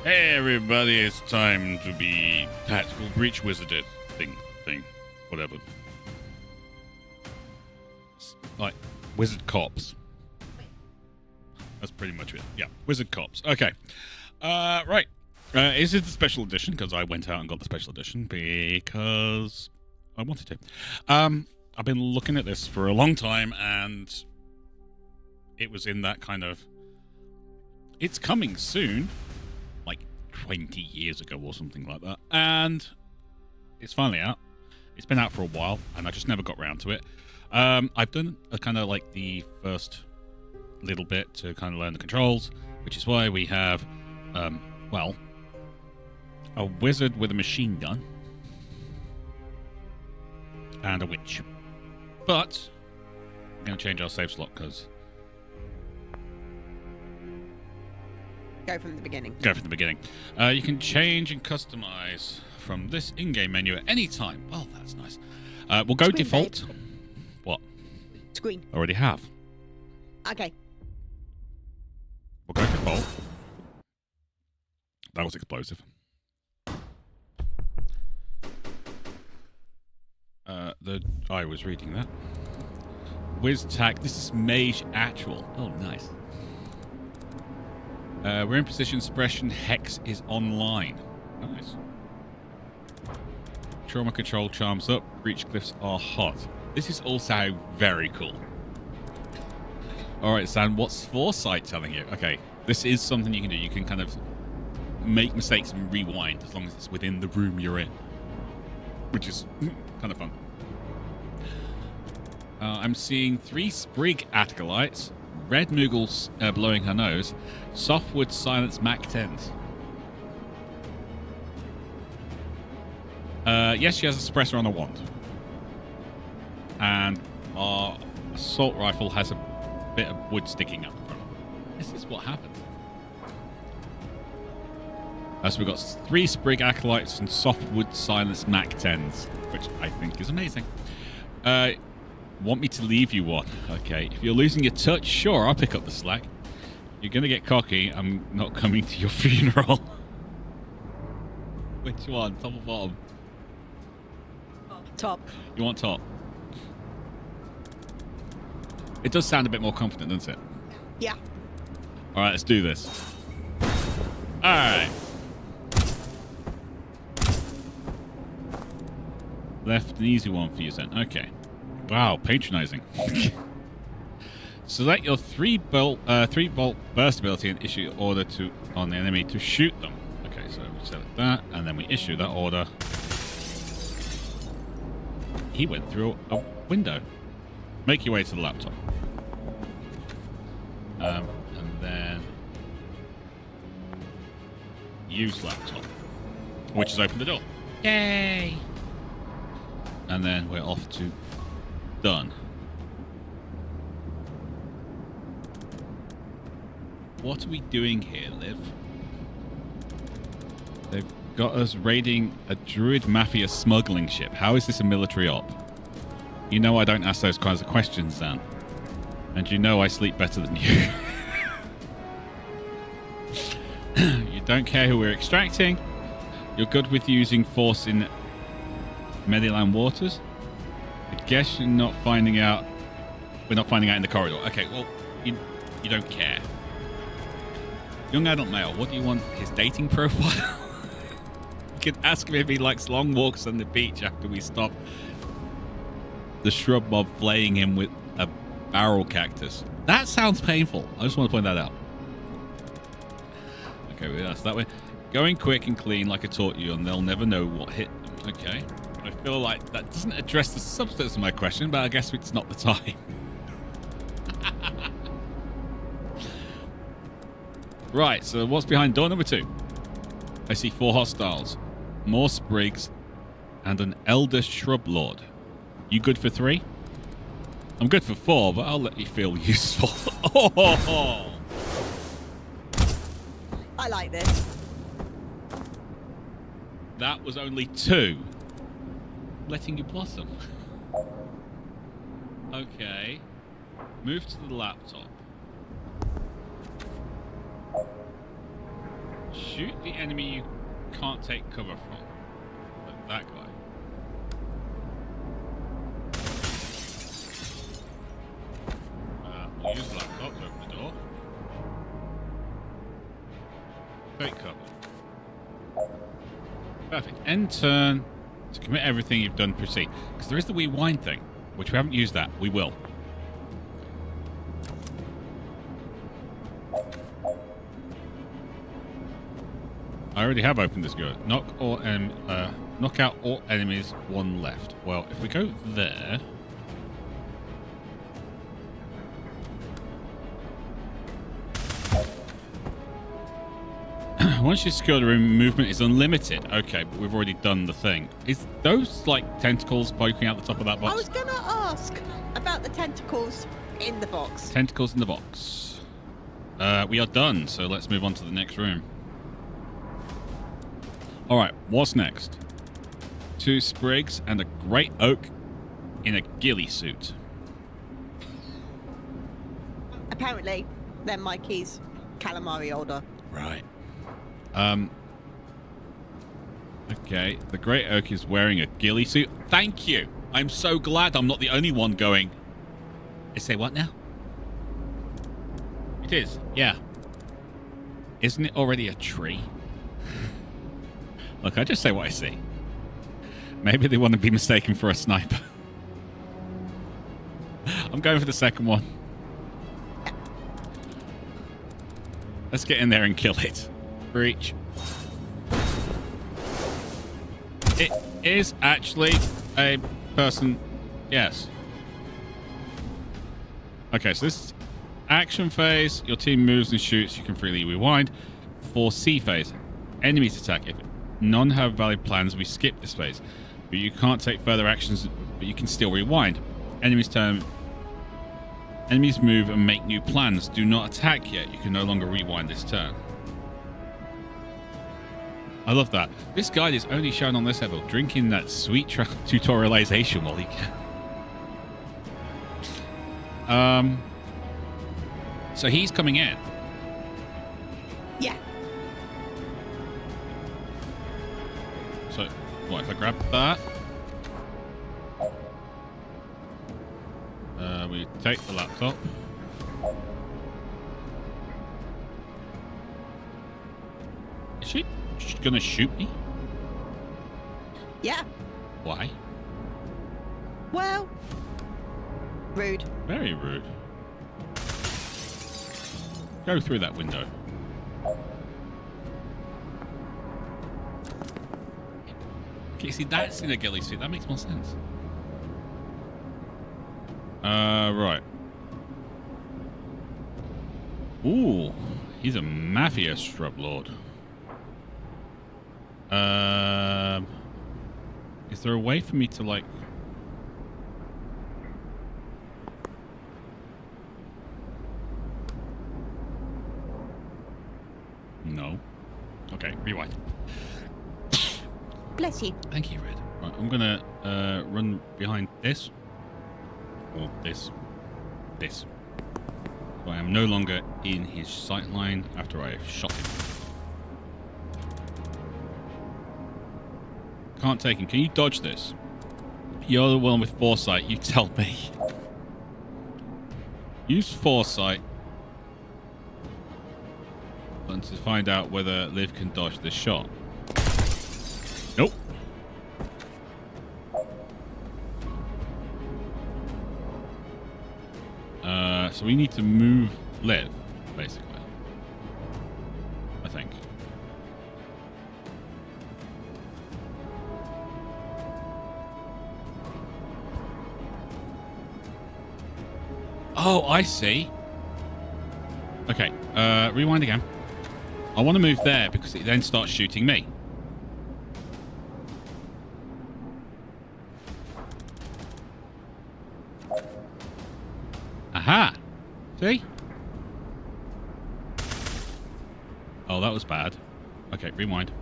Hey everybody, it's time to be Tactical Breach Wizarded thing, whatever. It's like Wizard Cops. That's pretty much it. Yeah, Wizard Cops. Okay. Right. Is it the special edition? Because I went out and got the special edition because I wanted to. I've been looking at this for a long time and it was in that kind of, it's coming soon, like 20 years ago or something like that. And it's finally out. It's been out for a while and I just never got around to it. I've done a kind of like the first little bit to kind of learn the controls, which is why we have, well, a wizard with a machine gun and a witch. But I'm going to change our save slot because... Go from the beginning. Go from the beginning. You can change and customize from this in-game menu at any time. Oh, that's nice. We'll go Screen, default. babe. What? Screen. Already have. Okay. We'll go default. That was explosive. I was reading that. Wiz Tack. This is Mage Actual. Oh, nice. We're in position. Suppression Hex is online. Nice. Trauma control charms up. Breach glyphs are hot. This is also very cool. All right, Sam. What's Foresight telling you? Okay, this is something you can do. You can kind of make mistakes and rewind as long as it's within the room you're in, which is kind of fun. I'm seeing 3 Sprig Acolytes, Red Moogles blowing her nose, Softwood Silence Mac 10s. Yes, she has a suppressor on a wand. And our assault rifle has a bit of wood sticking up. This is what happens. So we've got 3 Sprig Acolytes and Softwood Silence Mac 10s, which I think is amazing. Want me to leave you one? Okay, if you're losing your touch, sure, I'll pick up the slack. You're going to get cocky. I'm not coming to your funeral. Which one? Top or bottom? Top. You want top? It does sound a bit more confident, doesn't it? Yeah. All right, let's do this. All right. Left an easy one for you then. Okay. Wow, patronizing. Select your 3-bolt burst ability and issue order on the enemy to shoot them. Okay, so we select that and then we issue that order. He went through a window. Make your way to the laptop. And then use laptop, which has opened the door. Yay! And then we're off to done. What are we doing here, Liv? They've got us raiding a Druid Mafia smuggling ship. How is this a military op? You know I don't ask those kinds of questions, Dan. And you know I sleep better than you. You don't care who we're extracting. You're good with using force in Mediland waters. I guess you're not finding out. We're not finding out in the corridor. Okay, well, you don't care. Young adult male, what do you want his dating profile? You can ask him if he likes long walks on the beach after we stop the shrub mob flaying him with a barrel cactus. That sounds painful. I just want to point that out. Okay, that's that way. Going quick and clean like I taught you, and they'll never know what hit them. Okay. I feel like that doesn't address the substance of my question, but I guess it's not the time. Right, so what's behind door number 2? I see 4 hostiles, more sprigs, and an elder shrub lord. You good for 3? I'm good for 4, but I'll let you feel useful. Oh! I like this. That was only 2. Letting you blossom. Okay. Move to the laptop. Shoot the enemy you can't take cover from. Like that guy. We'll use the laptop to open the door. Take cover. Perfect. End turn. To commit everything you've done, proceed. Because there is the rewind thing, which we haven't used that. We will. I already have opened this door. Knock out all enemies, 1 left. Well, if we go there... Once you secure the room, movement is unlimited. Okay, but we've already done the thing. Is those, like, tentacles poking out the top of that box? I was going to ask about the tentacles in the box. Tentacles in the box. We are done, so let's move on to the next room. All right, what's next? 2 sprigs and a great oak in a ghillie suit. Apparently, they're Mikey's calamari order. Right. Okay, the great oak is wearing a ghillie suit. Thank you. I'm so glad I'm not the only one going. Say what now? It is, yeah. Isn't it already a tree? Look, I just say what I see. Maybe they want to be mistaken for a sniper. I'm going for the second one. Let's get in there and kill it. Breach. It is actually a person. Yes. Okay, so this is action phase. Your team moves and shoots. You can freely rewind. For C phase, enemies attack. If none have valid plans, we skip this phase. But you can't take further actions, but you can still rewind. Enemies move and make new plans. Do not attack yet. You can no longer rewind this turn. I love that. This guide is only shown on this level. Drinking that sweet tutorialization while he can. So he's coming in. Yeah. So, what if I grab that? We take the laptop. Is she gonna shoot me? Yeah. Why? Well, rude. Very rude. Go through that window. Okay, see, that's in a ghillie suit. That makes more sense. Right. Ooh, he's a mafia shrub lord. Is there a way for me to, like... No. Okay, rewind. Bless you. Thank you, Red. Right, I'm gonna run behind this. Or this. This. So I am no longer in his sight line after I have shot him. Can't take him. Can you dodge this? You're the one with foresight. You tell me. Use foresight and to find out whether Liv can dodge this shot. Nope. So we need to move Liv, basically. I think. Oh, I see. Okay, rewind again. I want to move there because it then starts shooting me. Aha! See? Oh, that was bad. Okay, rewind.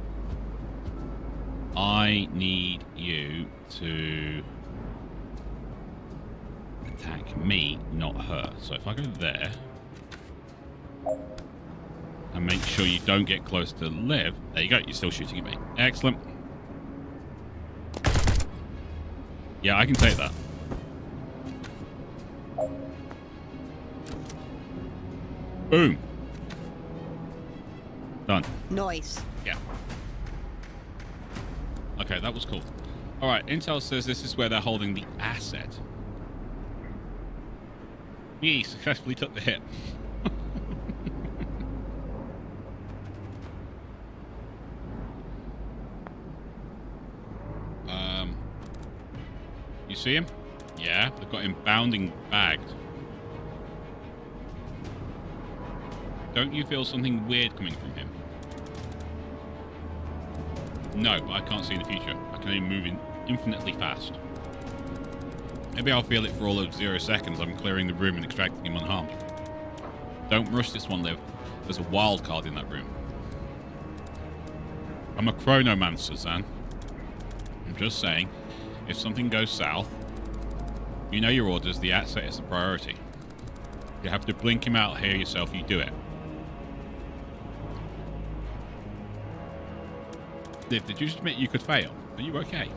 I need you to attack me, not her. So if I go there and make sure you don't get close to Liv. There you go. You're still shooting at me. Excellent. Yeah, I can take that. Boom. Done. Nice. Yeah. Okay, that was cool. All right, Intel says this is where they're holding the asset. He successfully took the hit. You see him? Yeah, they've got him bounding bagged. Don't you feel something weird coming from him? No, but I can't see in the future. I can only move infinitely fast. Maybe I'll feel it for all of 0 seconds. I'm clearing the room and extracting him unharmed. Don't rush this one, Liv. There's a wild card in that room. I'm a chronomancer, Zan. I'm just saying, if something goes south, you know your orders, the asset is the priority. You have to blink him out here yourself, you do it. Liv, did you just admit you could fail? Are you okay?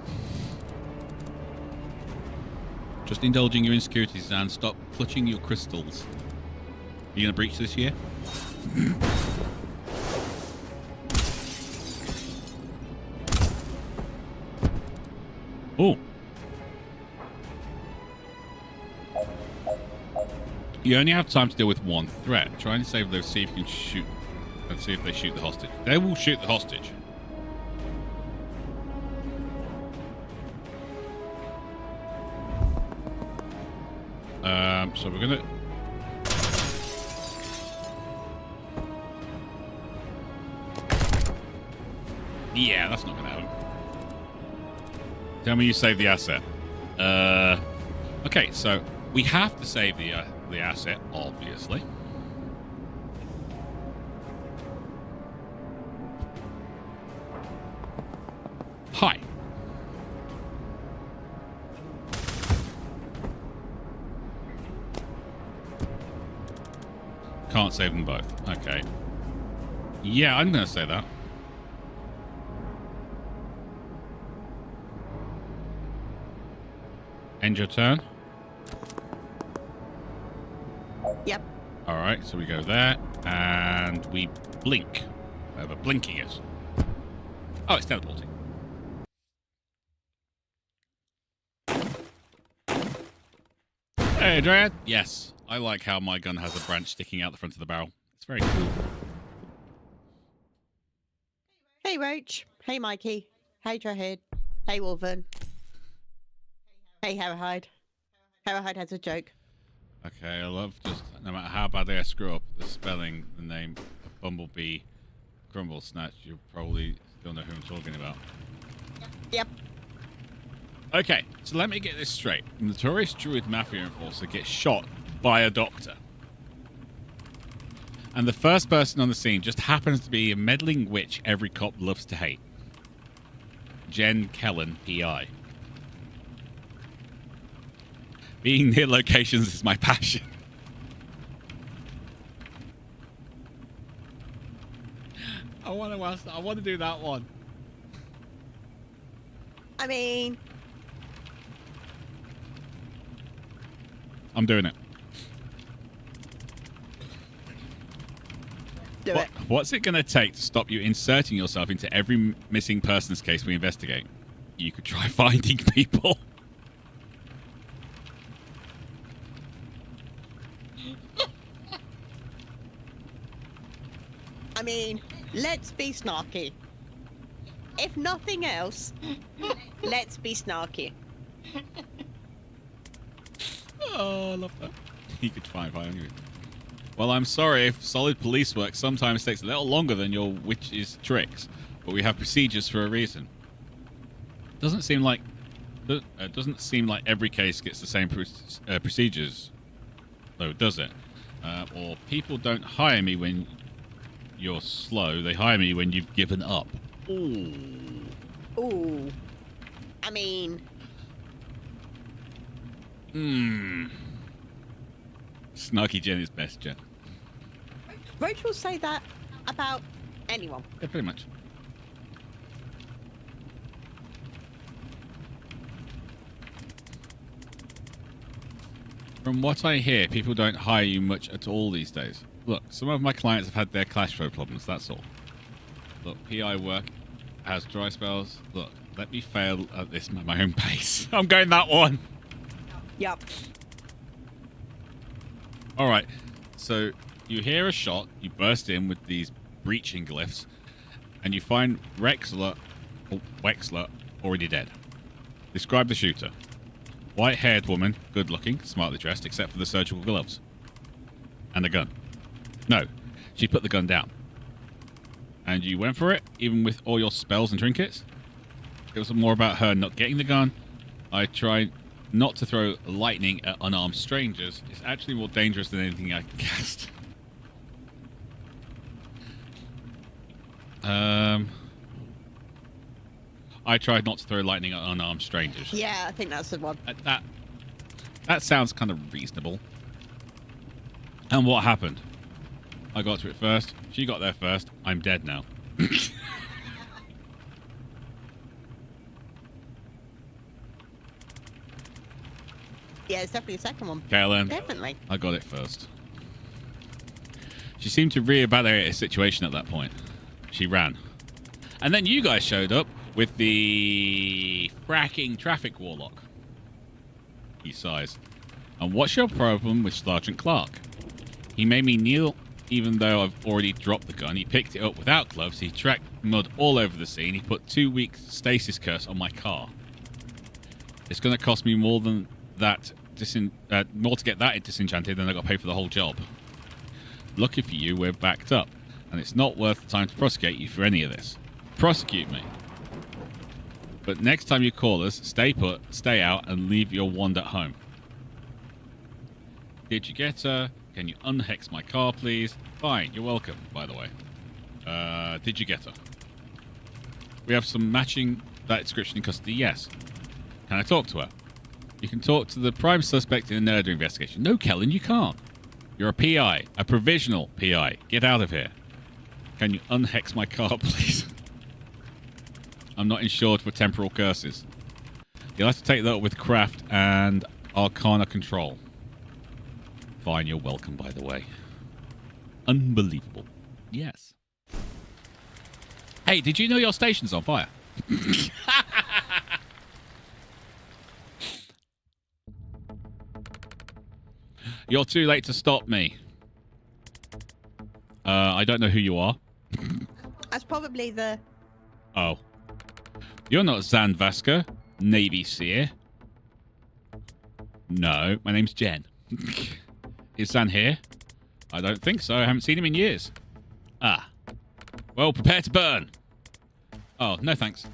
Just indulging your insecurities and stop clutching your crystals. Are you going to breach this year? Oh. You only have time to deal with one threat. Try and save those, see if you can shoot. Let's see if they shoot the hostage. They will shoot the hostage. So we're gonna... Yeah, that's not gonna happen. Tell me you save the asset. Okay, so we have to save the asset, obviously. Hi. Can't save them both. Okay. Yeah, I'm going to say that. End your turn. Yep. All right, so we go there, and we blink. Whatever blinking is. Oh, it's teleporting. Hey, Dryad. Yes, I like how my gun has a branch sticking out the front of the barrel. It's very cool. Hey, Roach. Hey, Mikey. Hey, Dryhead. Hey, Wolven. Hey, Harrowhide. Harrowhide has a joke. Okay, I love just, no matter how badly I screw up the spelling, the name of Bumblebee Crumble Snatch, you probably still know who I'm talking about. Yep. Okay, so let me get this straight. A notorious druid mafia enforcer gets shot by a doctor. And the first person on the scene just happens to be a meddling witch every cop loves to hate. Jen Kellen, P.I. Being near locations is my passion. I want to do that one. I mean... I'm doing it. Do it. What's it going to take to stop you inserting yourself into every missing persons case we investigate? You could try finding people. I mean, let's be snarky. If nothing else, let's be snarky. Oh, I love that. You could try finding it. Well, I'm sorry if solid police work sometimes takes a little longer than your witch's tricks, but we have procedures for a reason. Doesn't seem like every case gets the same procedures, though, does it? Or people don't hire me when you're slow; they hire me when you've given up. Ooh. Ooh. I mean... Snarky Jen is best, Jen. Roach will say that about anyone. Yeah, pretty much. From what I hear, people don't hire you much at all these days. Look, some of my clients have had their cash flow problems, that's all. Look, PI work has dry spells. Look, let me fail at this at my own pace. I'm going that one. Yup. Alright, so you hear a shot, you burst in with these breaching glyphs, and you find Wexler already dead. Describe the shooter. White-haired woman, good-looking, smartly dressed, except for the surgical gloves. And a gun. No, she put the gun down. And you went for it, even with all your spells and trinkets? It was more about her not getting the gun. I tried not to throw lightning at unarmed strangers. It's actually more dangerous than anything I can cast. I tried not to throw lightning at unarmed strangers. Yeah, I think that's the one. That sounds kind of reasonable. And what happened? I got to it first. She got there first. I'm dead now. Yeah, it's definitely the second one. Kaelin, Definitely. I got it first. She seemed to reevaluate a situation at that point. She ran. And then you guys showed up with the fracking Traffic Warlock. He sighs. And what's your problem with Sergeant Clark? He made me kneel even though I've already dropped the gun. He picked it up without gloves. He tracked mud all over the scene. He put 2 weeks stasis curse on my car. It's going to cost me more than that, more to get that disenchanted than I got to pay for the whole job. Lucky for you, we're backed up, and it's not worth the time to prosecute you for any of this. Prosecute me. But next time you call us, stay put, stay out, and leave your wand at home. Did you get her? Can you unhex my car, please? Fine, you're welcome, by the way. Did you get her? We have some matching that description in custody, yes. Can I talk to her? You can talk to the prime suspect in a murder investigation. No, Kellen, you can't. You're a PI, a provisional PI. Get out of here. Can you unhex my car, please? I'm not insured for temporal curses. You'll have to take that up with Craft and Arcana Control. Fine, you're welcome, by the way. Unbelievable. Yes. Hey, did you know your station's on fire? You're too late to stop me. I don't know who you are. That's probably the... Oh. You're not Zan Vasca, Navy Seer. No, my name's Jen. Is Zan here? I don't think so. I haven't seen him in years. Ah. Well, prepare to burn. Oh, no thanks.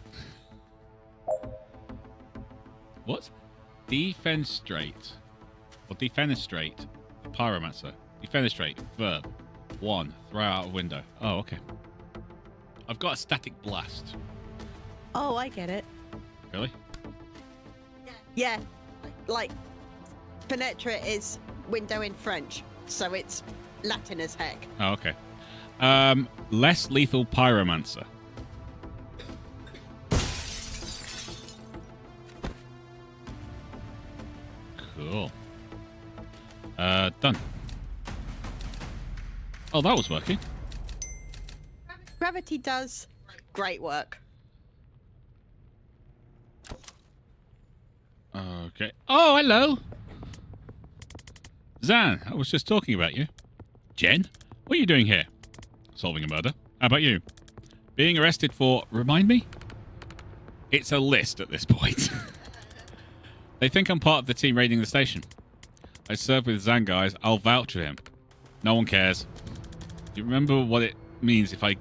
What? Defenestrate. Or defenestrate. The pyromancer. Defenestrate. Verb. 1. Throw out a window. Oh, okay. I've got a static blast. Oh, I get it. Really? Yeah. Like, penetrate is window in French, so it's Latin as heck. Oh, okay. Less lethal pyromancer. Cool. Done. Oh, that was working. Gravity does great work. Okay. Oh, hello. Zan, I was just talking about you. Jen, what are you doing here? Solving a murder. How about you? Being arrested for... Remind me? It's a list at this point. They think I'm part of the team raiding the station. I serve with Zan guys. I'll vouch for him. No one cares. You remember what it means if I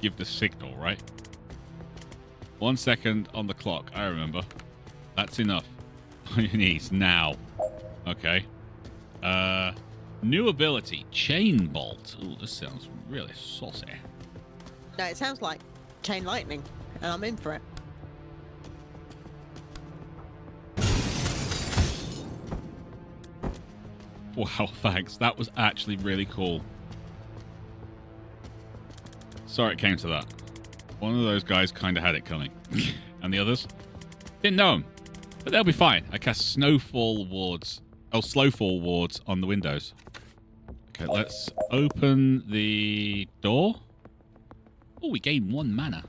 give the signal, right? 1 second on the clock. I remember. That's enough. On your knees now. Okay. New ability, chain bolt. Ooh, this sounds really saucy. No, it sounds like chain lightning, and I'm in for it. Wow, thanks. That was actually really cool. Sorry it came to that. One of those guys kind of had it coming. And the others? Didn't know them. But they'll be fine. I cast Snowfall wards. Oh, Slowfall wards on the windows. Okay, let's open the door. Oh, we gain 1 mana.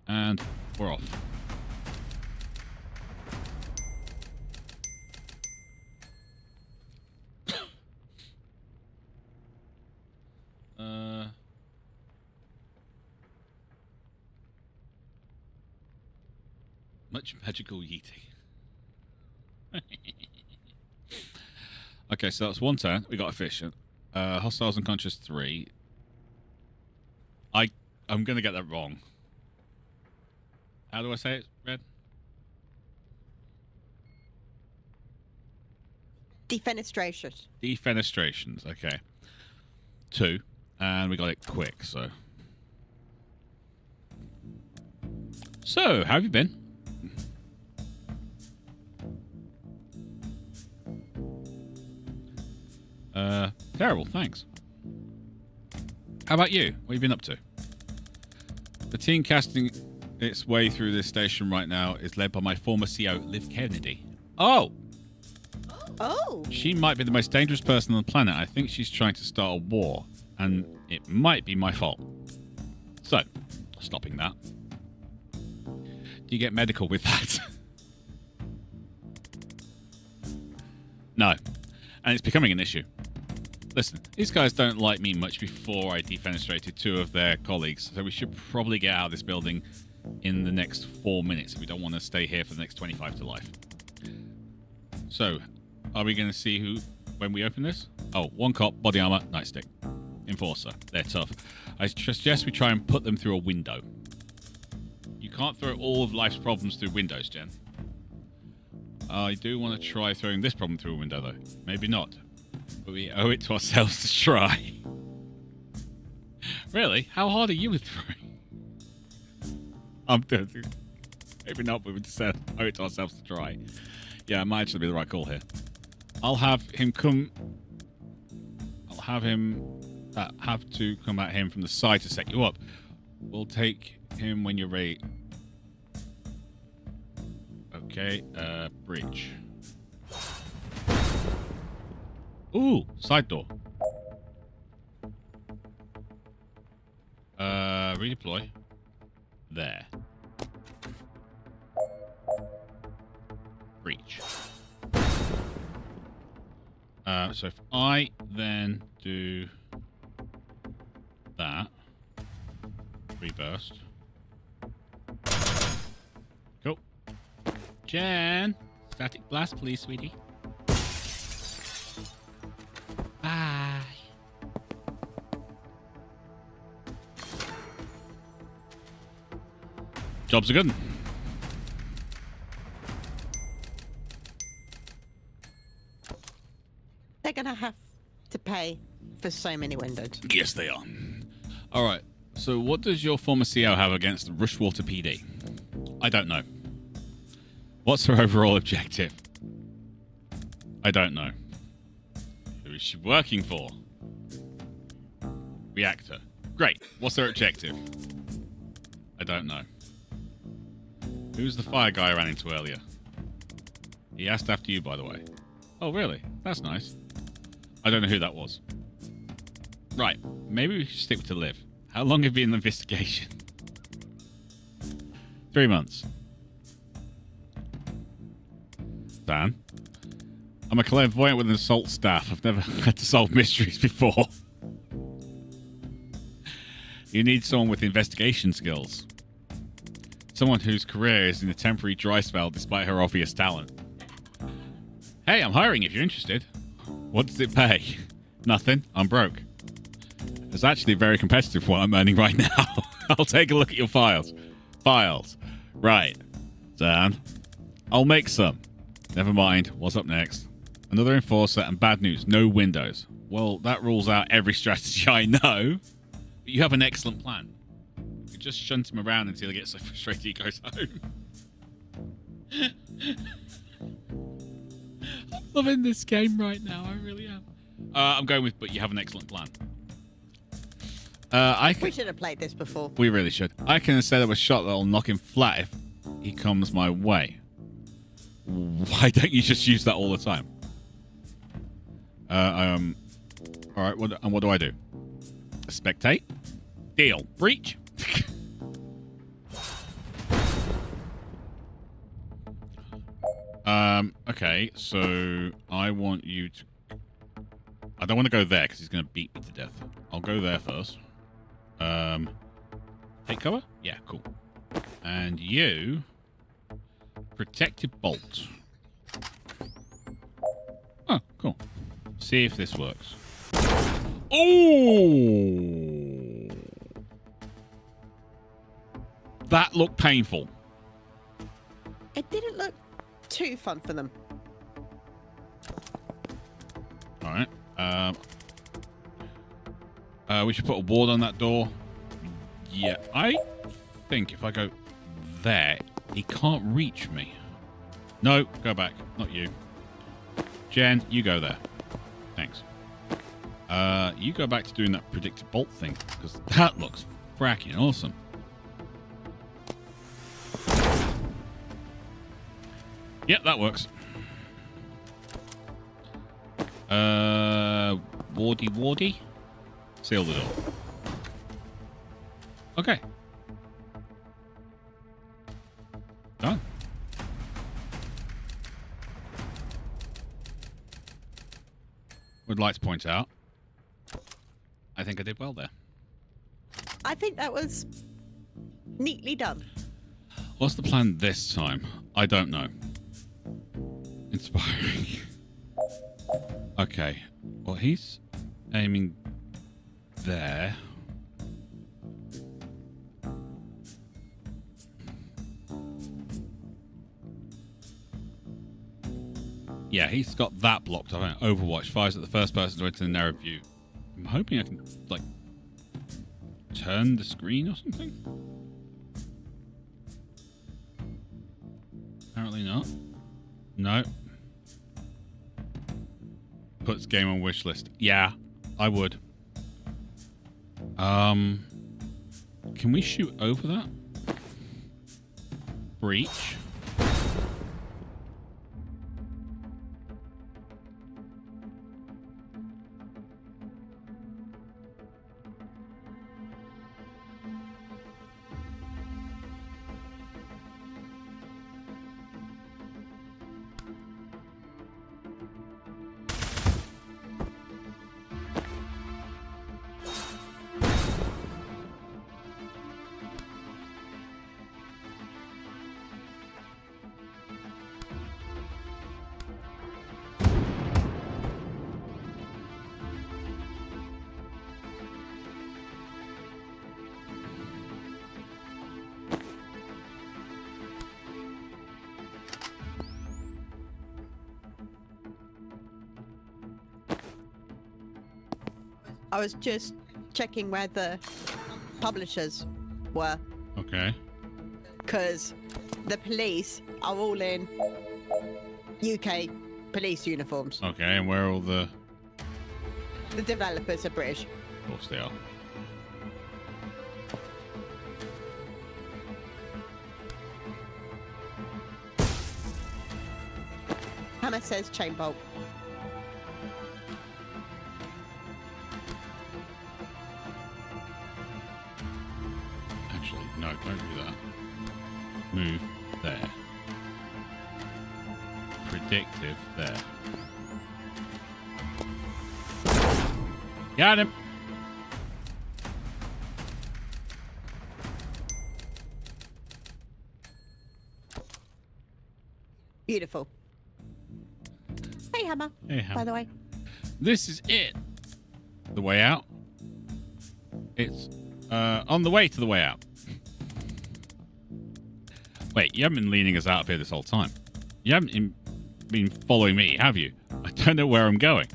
And we're off. Much magical yeeting. Okay, so that's 1 turn. We got efficient. Hostiles unconscious 3. I'm gonna get that wrong. How do I say it, Red? Defenestration. Defenestrations. Okay. 2, and we got it quick. So how have you been? Terrible, thanks. How about you? What have you been up to? The team casting its way through this station right now is led by my former CO, Liv Kennedy. Oh! Oh! She might be the most dangerous person on the planet. I think she's trying to start a war, and it might be my fault. So, stopping that. Do you get medical with that? No. And it's becoming an issue. Listen, these guys don't like me much before I defenestrated 2 of their colleagues, so we should probably get out of this building in the next 4 minutes if we don't want to stay here for the next 25 to life. So, are we going to see who when we open this? Oh, 1 cop, body armor, nightstick. Enforcer. They're tough. I suggest we try and put them through a window. You can't throw all of life's problems through windows, Jen. I do want to try throwing this problem through a window, though. Maybe not. But we owe it to ourselves to try. Really? How hard are you with throwing? Maybe not, but we just said owe it to ourselves to try. Yeah, it might actually be the right call here. I'll have him come... I'll have him... have to come at him from the side to set you up. We'll take him when you're ready. Okay, breach. Ooh, side door. Redeploy. There. Breach. So if I then do that, reburst. Cool. Jan, static blast, please, sweetie. Bye. Jobs are good. They're going to have to pay for so many windows. Yes, they are. All right. So what does your former CO have against the Rushwater PD? I don't know. What's her overall objective? I don't know. Who is she working for? Reactor. Great. What's her objective? I don't know. Who's the fire guy I ran into earlier? He asked after you, by the way. Oh, really? That's nice. I don't know who that was. Right. Maybe we should stick to Liv. How long have you been in the investigation? 3 months. Dan? I'm a clairvoyant with an assault staff. I've never had to solve mysteries before. You need someone with investigation skills. Someone whose career is in a temporary dry spell despite her obvious talent. Hey, I'm hiring if you're interested. What does it pay? Nothing. I'm broke. It's actually very competitive what I'm earning right now. I'll take a look at your files. Files. Right. Dan. I'll make some. Never mind. What's up next? Another enforcer and bad news. No windows. Well, that rules out every strategy I know. But you have an excellent plan. You just shunt him around until he gets so frustrated he goes home. I'm loving this game right now. I really am. I'm going with, but you have an excellent plan. We should have played this before. We really should. I can set up a shot that'll knock him flat if he comes my way. Why don't you just use that all the time? All right. What do I do? Spectate. Deal. Breach. Okay. So I want you to. I don't want to go there because he's going to beat me to death. I'll go there first. Take cover? Yeah, cool. And you... Protective bolt. Oh, cool. See if this works. Oh! That looked painful. It didn't look too fun for them. Alright. We should put a ward on that door. Yeah, I think if I go there, he can't reach me. No, go back. Not you. Jen, you go there. Thanks. You go back to doing that predictive bolt thing, because that looks fracking awesome. Yep, that works. Wardy. Seal the door. Okay. Done. Would like to point out, I think I did well there. I think that was neatly done. What's the plan this time? I don't know. Inspiring. Okay. Well, he's aiming there. Yeah, he's got that blocked off. Overwatch fires at the first person to enter the narrow view. I'm hoping I can, like, turn the screen or something. Apparently not. No. Puts game on wish list. Yeah, I would. Can we shoot over that? Breach. I was just checking where the publishers were, Okay. because the police are all in UK police uniforms. Okay, and where are all the... The developers are British. Of course they are. Hammer says chain bolt. Actually, no, don't do that. Move there. Predictive there. Got him. Beautiful. Hey, Hammer. Hey, Ham. By the way. This is it. The way out. It's on the way to the way out. Wait, you haven't been leading us out of here this whole time. You haven't been following me, have you? I don't know where I'm going.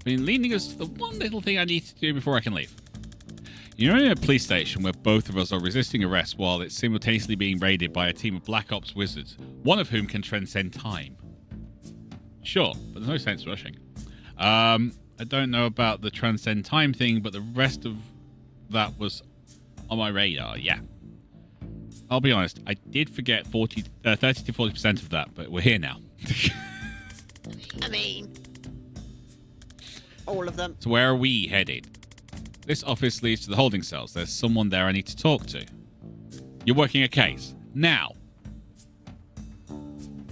Been leading us to the one little thing I need to do before I can leave. You're in a police station where both of us are resisting arrest while it's simultaneously being raided by a team of Black Ops wizards, one of whom can transcend time. Sure, but there's no sense rushing. I don't know about the transcend time thing, but the rest of that was on my radar, yeah. I'll be honest, I did forget 30 to 40% of that, but we're here now. I mean, all of them. So where are we headed? This office leads to the holding cells. There's someone there I need to talk to. You're working a case. Now.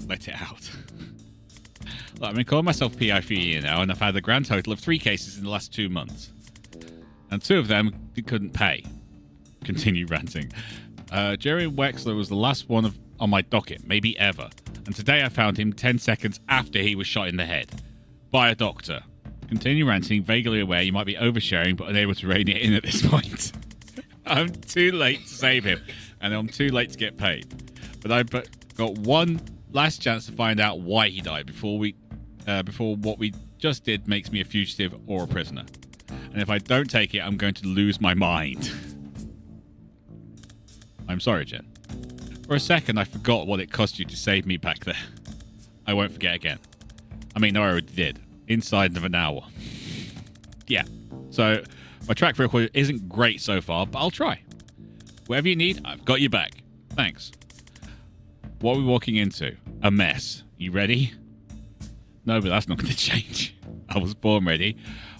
Let it out. Look, I've been calling myself PI for a year now, and I've had a grand total of 3 cases in the last 2 months. And 2 of them couldn't pay. Continue ranting. Jerry Wexler was the last one on my docket, maybe ever. And today I found him 10 seconds after he was shot in the head. By a doctor. Continue ranting, vaguely aware you might be oversharing, but unable to rein it in at this point. I'm too late to save him, and I'm too late to get paid. But I've got one last chance to find out why he died before what we just did makes me a fugitive or a prisoner. And if I don't take it, I'm going to lose my mind. I'm sorry, Jen. For a second, I forgot what it cost you to save me back there. I won't forget again. I mean, I already did. Inside of an hour. Yeah. So, my track record isn't great so far, but I'll try. Whatever you need, I've got your back. Thanks. What are we walking into? a mess. You ready? No, but that's not going to change. I was born ready.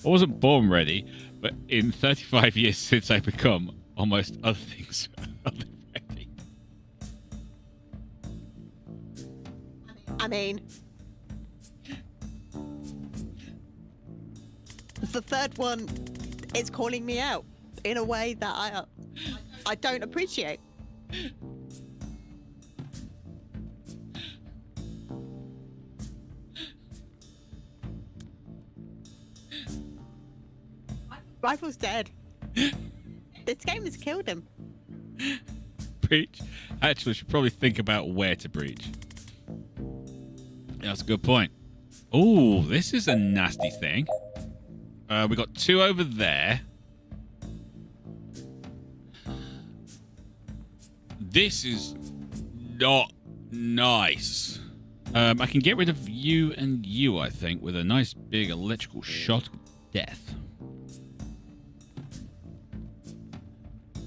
I wasn't born ready, but in 35 years since I become, almost other things are ready. I mean, the third one is calling me out in a way that I don't appreciate. Rifle's dead. This game has killed him. Breach? Actually, I should probably think about where to breach. That's a good point. Oh, this is a nasty thing. We got 2 over there. This is not nice. I can get rid of you and you, I think, with a nice big electrical shot of death.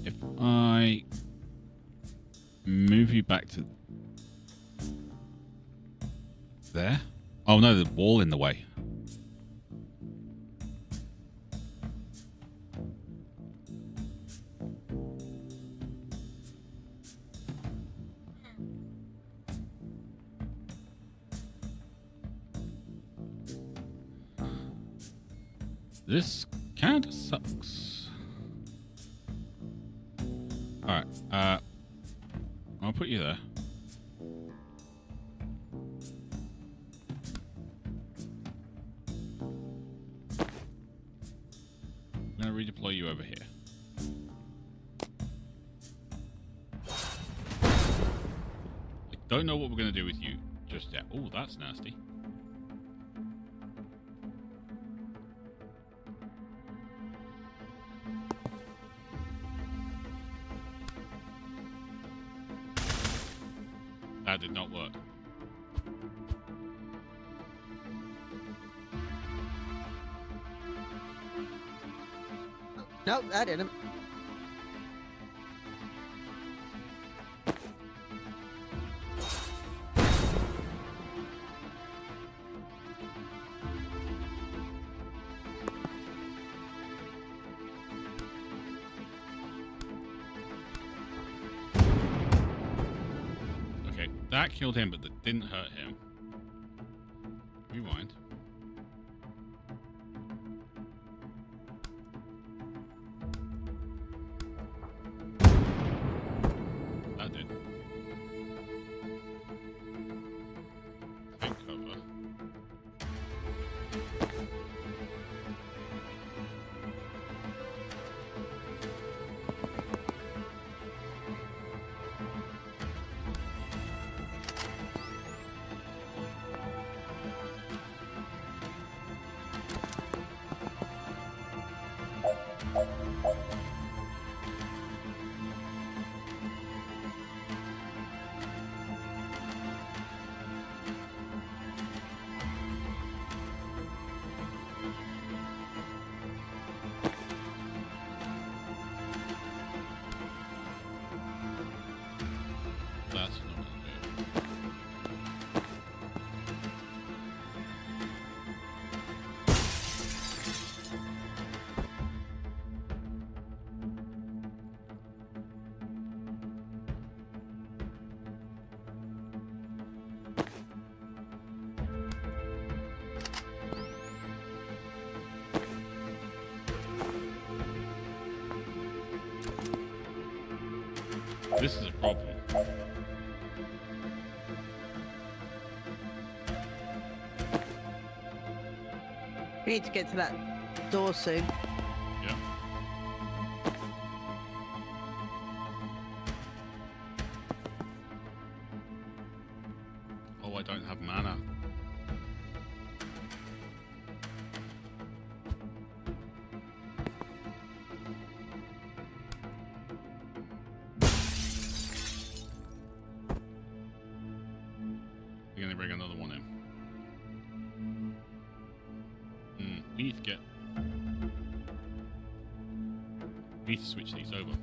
If I move you back to there. Oh no, the wall in the way. This kind of sucks. Alright, I'll put you there. I'm going to redeploy you over here. I don't know what we're going to do with you just yet. Oh, that's nasty. That did not work. Nope, that didn't. Okay, that killed him, but that didn't hurt him. Rewind. That did. Take cover. That's not good. This is a problem. We need to get to that door soon. Yeah. Oh, I don't have mana. We're gonna bring another one in. We need to get... We need to switch these over.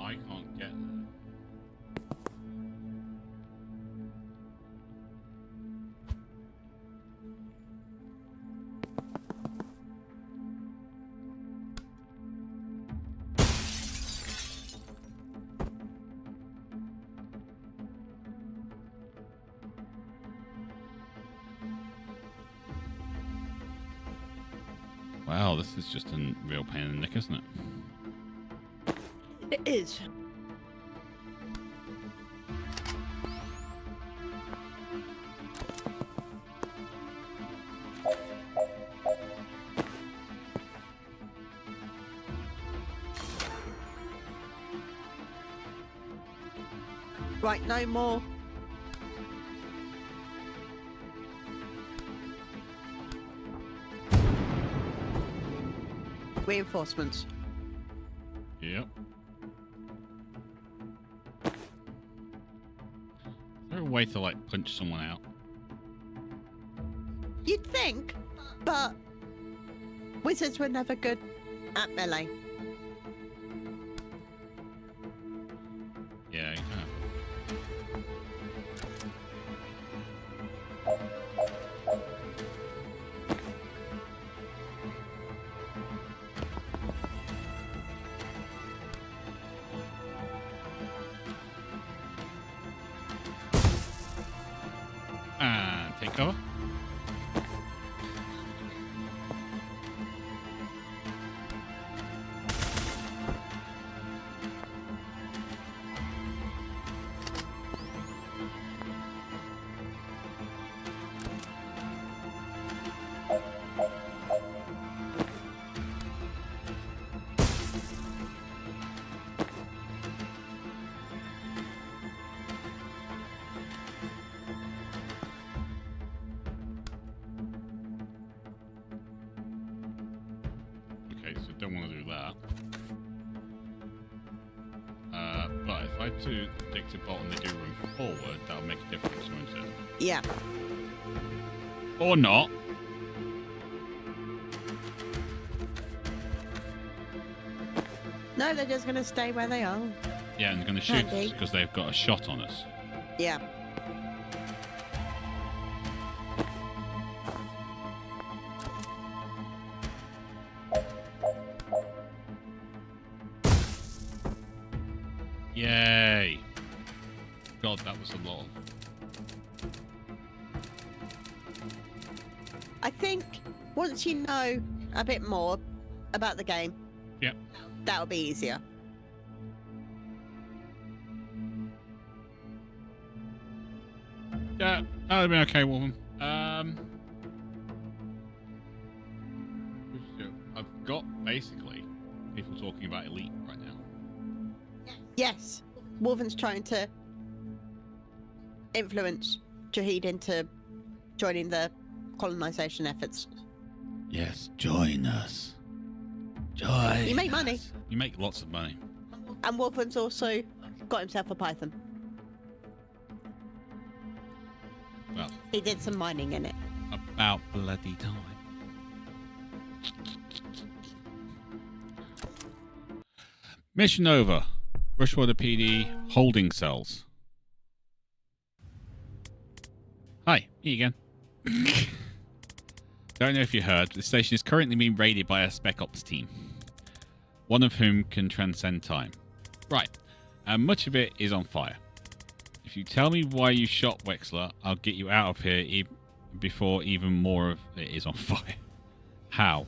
I I can't get there. Wow, this is just a real pain in the neck, isn't it? It is. Right, no more. Reinforcements. Yep. Is there a way to, like, punch someone out? You'd think, but wizards were never good at melee. Yeah, you can. And take cover. Okay, so don't want to do that. But if I do addictive bolt and they do run forward, that'll make a difference, won't it? Yeah. Or not. No, they're just going to stay where they are. Yeah, and they're going to shoot us Handy. because they've got a shot on us. Yeah. Yay! God, that was a lot. I think once you know a bit more about the game, Yep. that'll be easier. Yeah, that'll be okay, woman. I've got basically people talking about elite right now. Yes, Wolven's trying to influence Jahid into joining the colonization efforts. Yes, join us. Join. You make money. us. You make lots of money. And Wolven's also got himself a python. Well, He did some mining in it. about bloody time. Mission over. Rushwater PD holding cells. Hi, me again. Don't know if you heard, but the station is currently being raided by a Spec Ops team. One of whom can transcend time. Right, and much of it is on fire. If you tell me why you shot Wexler, I'll get you out of here before even more of it is on fire. How?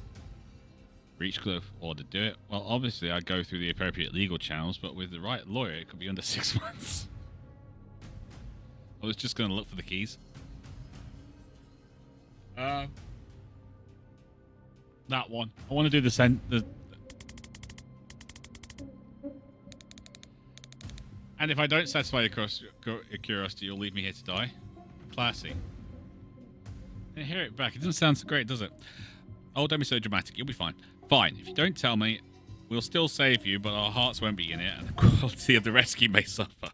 Reach Cliff or to do it? Well, obviously I'd go through the appropriate legal channels, but with the right lawyer, it could be under 6 months. I was just going to look for the keys. That one. I want to do the And if I don't satisfy your curiosity, you'll leave me here to die. Classy. I hear it back. It doesn't sound so great, does it? Oh, don't be so dramatic. You'll be fine. Fine. If you don't tell me, we'll still save you, but our hearts won't be in it, and the quality of the rescue may suffer.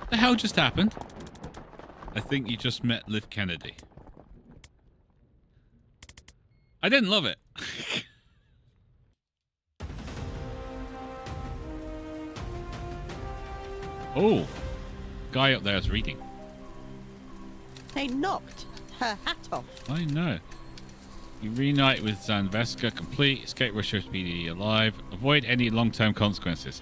The hell just happened? I think you just met Liv Kennedy. I didn't love it. Oh, guy up there is reading. They knocked her hat off. I know. You reunite with Zanveska, complete. Escape Russia to be alive. Avoid any long-term consequences.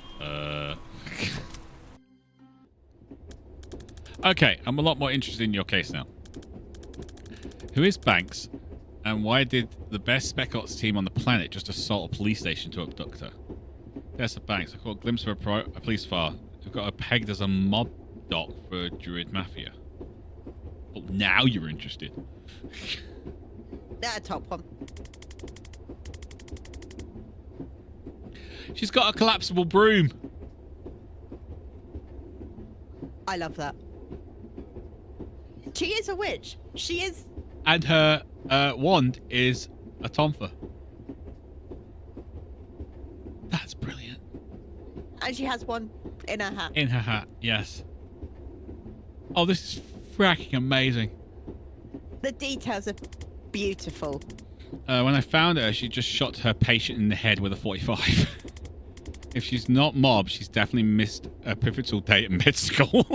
Okay, I'm a lot more interested in your case now. Who is Banks, and why did the best Spec Ops team on the planet just assault a police station to abduct her? There's the Banks. I caught a glimpse of a police file. We've got her pegged as a mob doc for Druid Mafia. Well, now you're interested. Top one. She's got a collapsible broom. I love that. She is a witch. She is. And her wand is a tonfa. That's brilliant. And she has one in her hat. In her hat, yes. Oh, this is fracking amazing. The details are beautiful. When I found her, she just shot her patient in the head with a 45. If she's not mob, she's definitely missed a pivotal day at med school.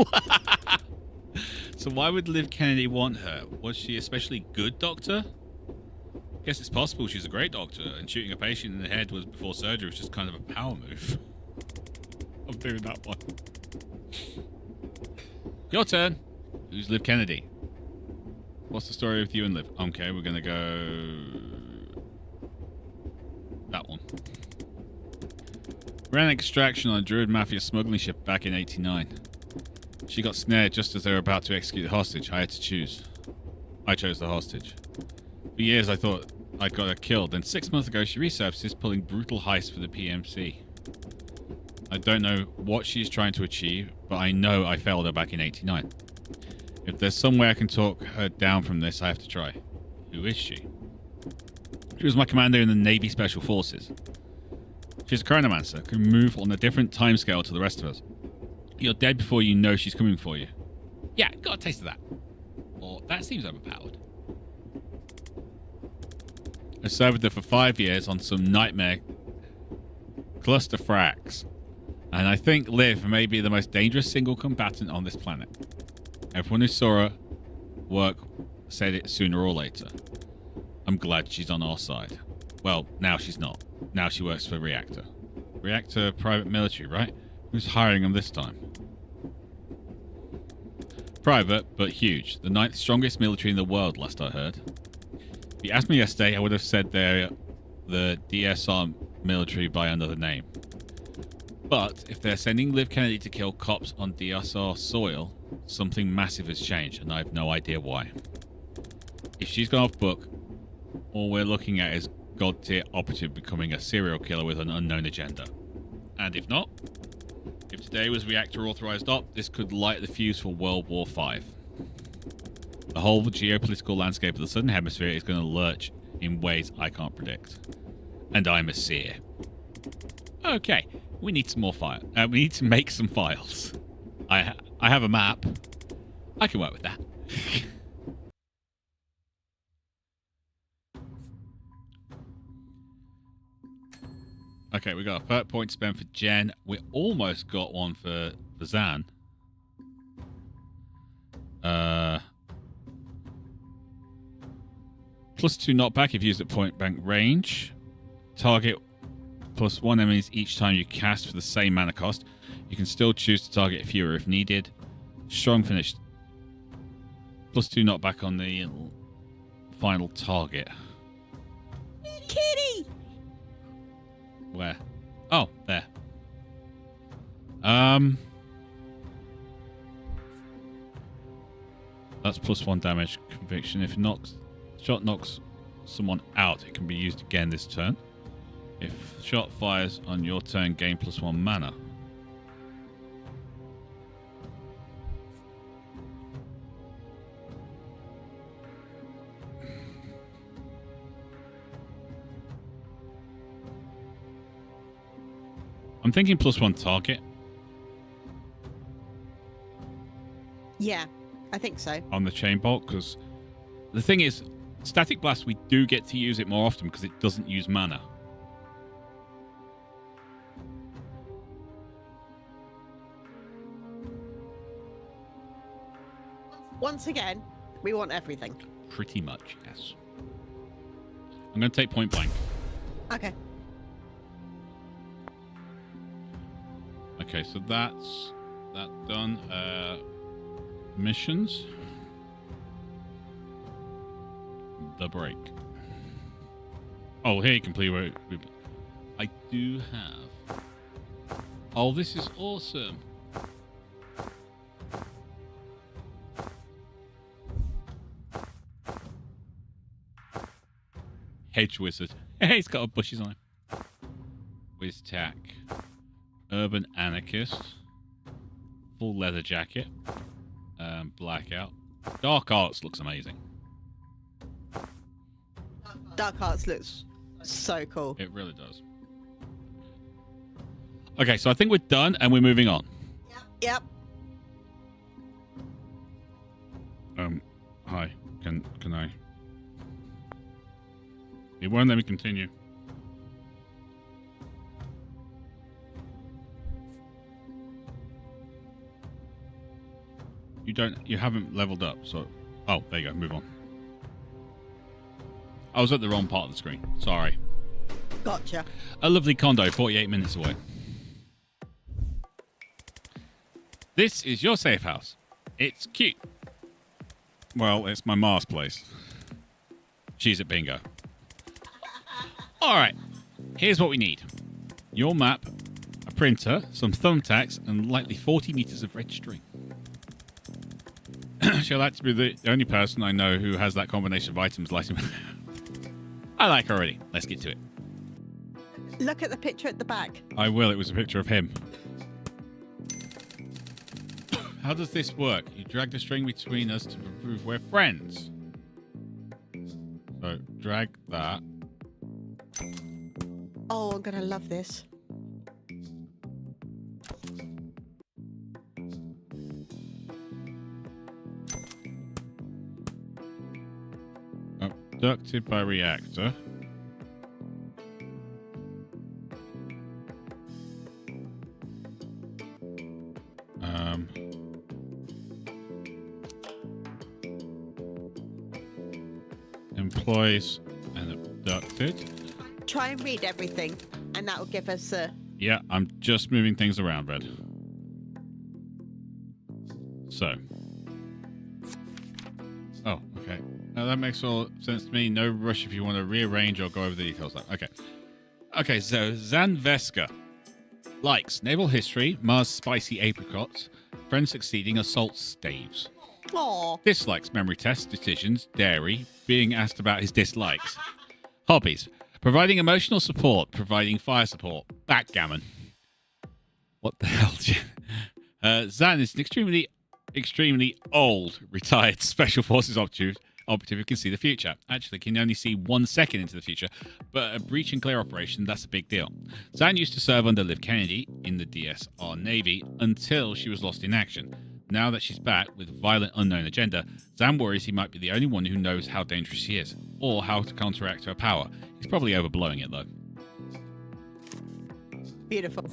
So why would Liv Kennedy want her? Was she especially good doctor? Guess it's possible she's a great doctor, and shooting a patient in the head was before surgery was just kind of a power move. I'm doing that one. Your turn. Who's Liv Kennedy? What's the story with you and Liv? Okay, we're gonna go that one. Ran extraction on a Druid Mafia smuggling ship back in '89. She got snared just as they were about to execute the hostage. I had to choose. I chose the hostage. For years I thought I'd got her killed. Then 6 months ago she resurfaces pulling brutal heists for the PMC. I don't know what she's trying to achieve, but I know I failed her back in '89. If there's some way I can talk her down from this, I have to try. Who is she? She was my commander in the Navy Special Forces. She's a chronomancer, can move on a different timescale to the rest of us. You're dead before you know she's coming for you. Yeah, got a taste of that. Or that seems overpowered. I served with her for 5 years on some nightmare cluster fracks. And I think Liv may be the most dangerous single combatant on this planet. Everyone who saw her work said it sooner or later. I'm glad she's on our side. Well, now she's not. Now she works for Reactor. Reactor private military, right? Who's hiring them this time? Private, but huge. The 9th strongest military in the world, last I heard. If you asked me yesterday, I would have said they're the DSR military by another name. But if they're sending Liv Kennedy to kill cops on DSR soil, something massive has changed, and I have no idea why. If she's gone off book, all we're looking at is God-tier operative becoming a serial killer with an unknown agenda. And if not, if today was Reactor authorized op, this could light the fuse for World War V. The whole geopolitical landscape of the Southern Hemisphere is going to lurch in ways I can't predict. And I'm a seer. Okay, we need some more file. We need to make some files. I have a map. I can work with that. Okay, we got a perk point spent for Jen. We almost got one for Zan. +2 knockback if used at point blank range. Target +1 enemies each time you cast for the same mana cost. You can still choose to target fewer if needed. Strong finish. +2 knockback on the final target. Kitty! Where? Oh, there. That's +1 damage conviction. If shot knocks someone out, it can be used again this turn. If shot fires on your turn, gain +1 mana. I'm thinking +1 target. Yeah, I think so. on the chain bolt, because the thing is, static blast, we do get to use it more often because it doesn't use mana. Once again, we want everything. Pretty much, yes. I'm going to take point blank. Okay. Okay, so that's that done. Missions. The break. Oh, hey, complete. I do have. Oh, this is awesome. Hedge wizard. Hey, he's got a bushes on him. Wiz tack. Urban anarchist. Full leather jacket. Blackout. Dark arts looks amazing. Dark Arts looks so cool. It really does. Okay, so I think we're done and we're moving on. Yep. Hi. Can I? It won't let me continue. You haven't leveled up, so... Oh, there you go, move on. I was at the wrong part of the screen. Sorry. Gotcha. A lovely condo, 48 minutes away. This is your safe house. It's cute. Well, it's my Ma's place. She's at bingo. Alright, here's what we need. Your map, a printer, some thumbtacks, and likely 40 meters of red string. She'll like to be the only person I know who has that combination of items lighting. I like her already. Let's get to it. Look at the picture at the back. I will. It was a picture of him. How does this work? You drag the string between us to prove we're friends. So, drag that. Oh, I'm going to love this. Abducted by reactor. Employs and abducted. Try and read everything, and that will give us a... Yeah, I'm just moving things around, Red. So. Oh, okay. Now that makes all sense to me. No rush if you want to rearrange or go over the details. Okay. Okay, so Zan Veska likes naval history, Mars spicy apricots, friends succeeding, assault staves. Aww. Dislikes memory tests, decisions, dairy, being asked about his dislikes. Hobbies. Providing emotional support, providing fire support, backgammon. What the hell? Zan is an extremely old, retired Special Forces operative who can see the future. Actually, can only see 1 second into the future, but a breach and clear operation, that's a big deal. Zan used to serve under Liv Kennedy in the DSR Navy until she was lost in action. Now that she's back with a violent unknown agenda, Zan worries he might be the only one who knows how dangerous she is, or how to counteract her power. He's probably overblowing it, though. Beautiful.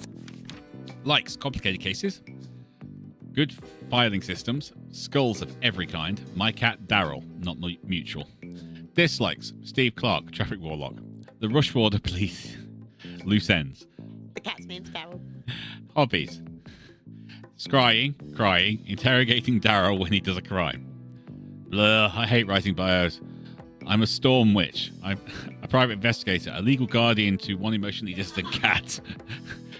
Likes complicated cases, good filing systems, skulls of every kind, my cat Daryl, not mutual. Dislikes Steve Clark, Traffic Warlock, the Rushwater Police, loose ends. The cat's name's Daryl. Hobbies. Scrying, crying, interrogating Daryl when he does a crime. Blah, I hate writing bios. I'm a storm witch. I'm a private investigator, a legal guardian to one emotionally distant cat.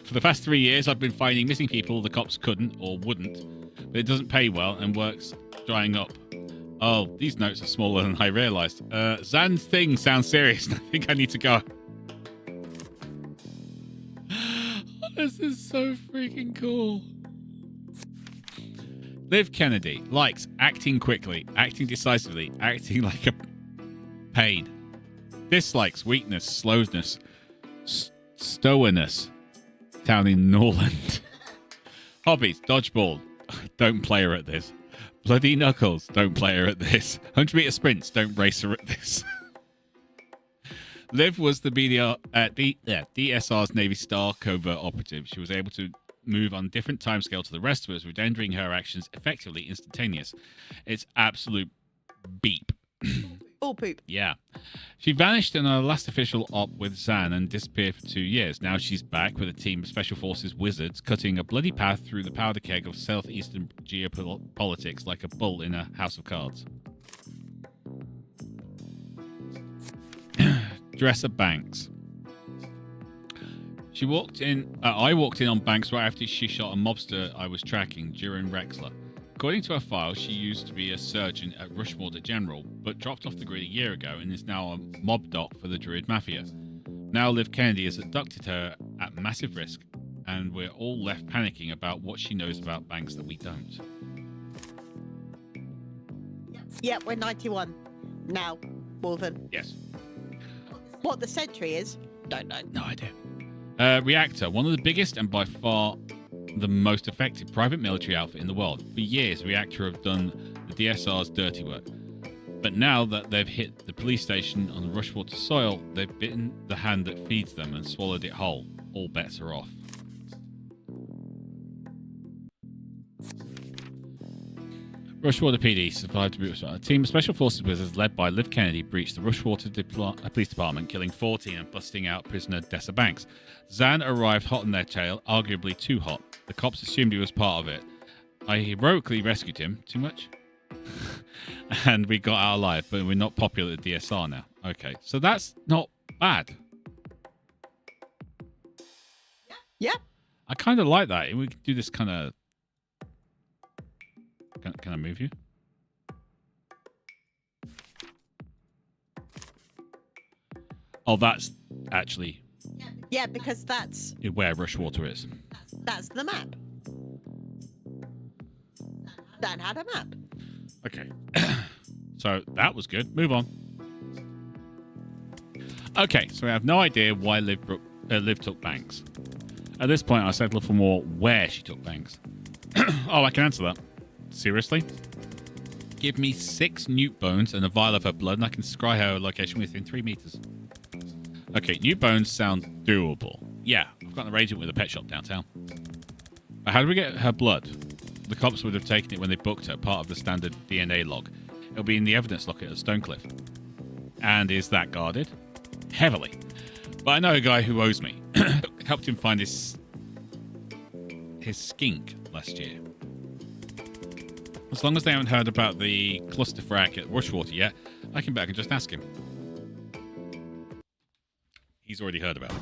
For the past 3 years, I've been finding missing people the cops couldn't or wouldn't, but it doesn't pay well and work's drying up. Oh, these notes are smaller than I realized. Zan's thing sounds serious, and I think I need to go. This is so freaking cool. Liv Kennedy likes acting quickly, acting decisively, acting like a pain. Dislikes weakness, slowness, stowness. Town in Norland. Hobbies, dodgeball. Don't play her at this. Bloody knuckles, don't play her at this. 100-meter sprints, don't race her at this. Liv was the DSR's Navy Star covert operative. She was able to move on different timescale to the rest of us, rendering her actions effectively instantaneous. It's absolute beep. All poop. Yeah. She vanished in her last official op with Zan and disappeared for 2 years. Now she's back with a team of Special Forces wizards, cutting a bloody path through the powder keg of southeastern geopolitics like a bull in a house of cards. Dresser Banks. She walked in. I walked in on Banks right after she shot a mobster I was tracking during Rexler. According to her file, she used to be a surgeon at Rushwater General, but dropped off the grid a year ago and is now a mob doc for the Druid Mafia. Now Liv Kennedy has abducted her at massive risk, and we're all left panicking about what she knows about Banks that we don't. Yep, we're 91 now, Wolven. Yes. What the sentry is, don't know. No idea. Reactor, one of the biggest and by far the most effective private military outfit in the world. For years, Reactor have done the DSR's dirty work. But now that they've hit the police station on the Rushwater soil, they've bitten the hand that feeds them and swallowed it whole. All bets are off. Rushwater PD survived to be a team of Special Forces wizards led by Liv Kennedy breached the Rushwater Police Department, killing 14 and busting out prisoner Dessa Banks. Zan arrived hot on their tail, arguably too hot. The cops assumed he was part of it. I heroically rescued him. Too much? And we got out alive, but we're not popular at DSR now. Okay, so that's not bad. Yeah. I kind of like that. We could do this kind of... Can I move you? Oh, that's actually... Yeah, because that's where Rushwater is. the map. Dan had a map. Okay. So that was good. Move on. Okay, so we have no idea why Liv took Banks. At this point, I settle for more where she took Banks. Oh, I can answer that. Seriously? Give me 6 newt bones and a vial of her blood, and I can scry her location within 3 meters. Okay, newt bones sound doable. Yeah, I've got an agent with a pet shop downtown. But how do we get her blood? The cops would have taken it when they booked her, part of the standard DNA log. It'll be in the evidence locker at Stonecliff. And is that guarded? Heavily. But I know a guy who owes me. Helped him find his skink last year. As long as they haven't heard about the cluster frack at Rushwater yet, I can back and just ask him. He's already heard about it.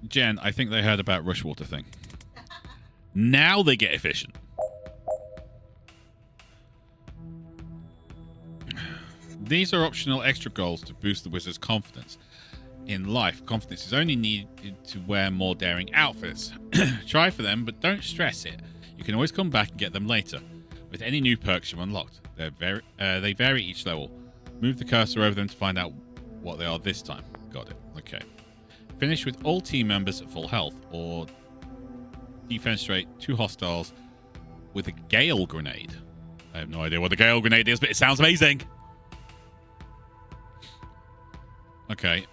Jen, I think they heard about Rushwater thing. Now they get efficient. These are optional extra goals to boost the wizard's confidence. In life, confidence is only needed to wear more daring outfits. Try for them, but don't stress it. You can always come back and get them later. With any new perks you've unlocked, they vary each level. Move the cursor over them to find out what they are this time. Got it. Okay. Finish with all team members at full health, or defenestrate 2 hostiles with a gale grenade. I have no idea what the gale grenade is, but it sounds amazing. Okay,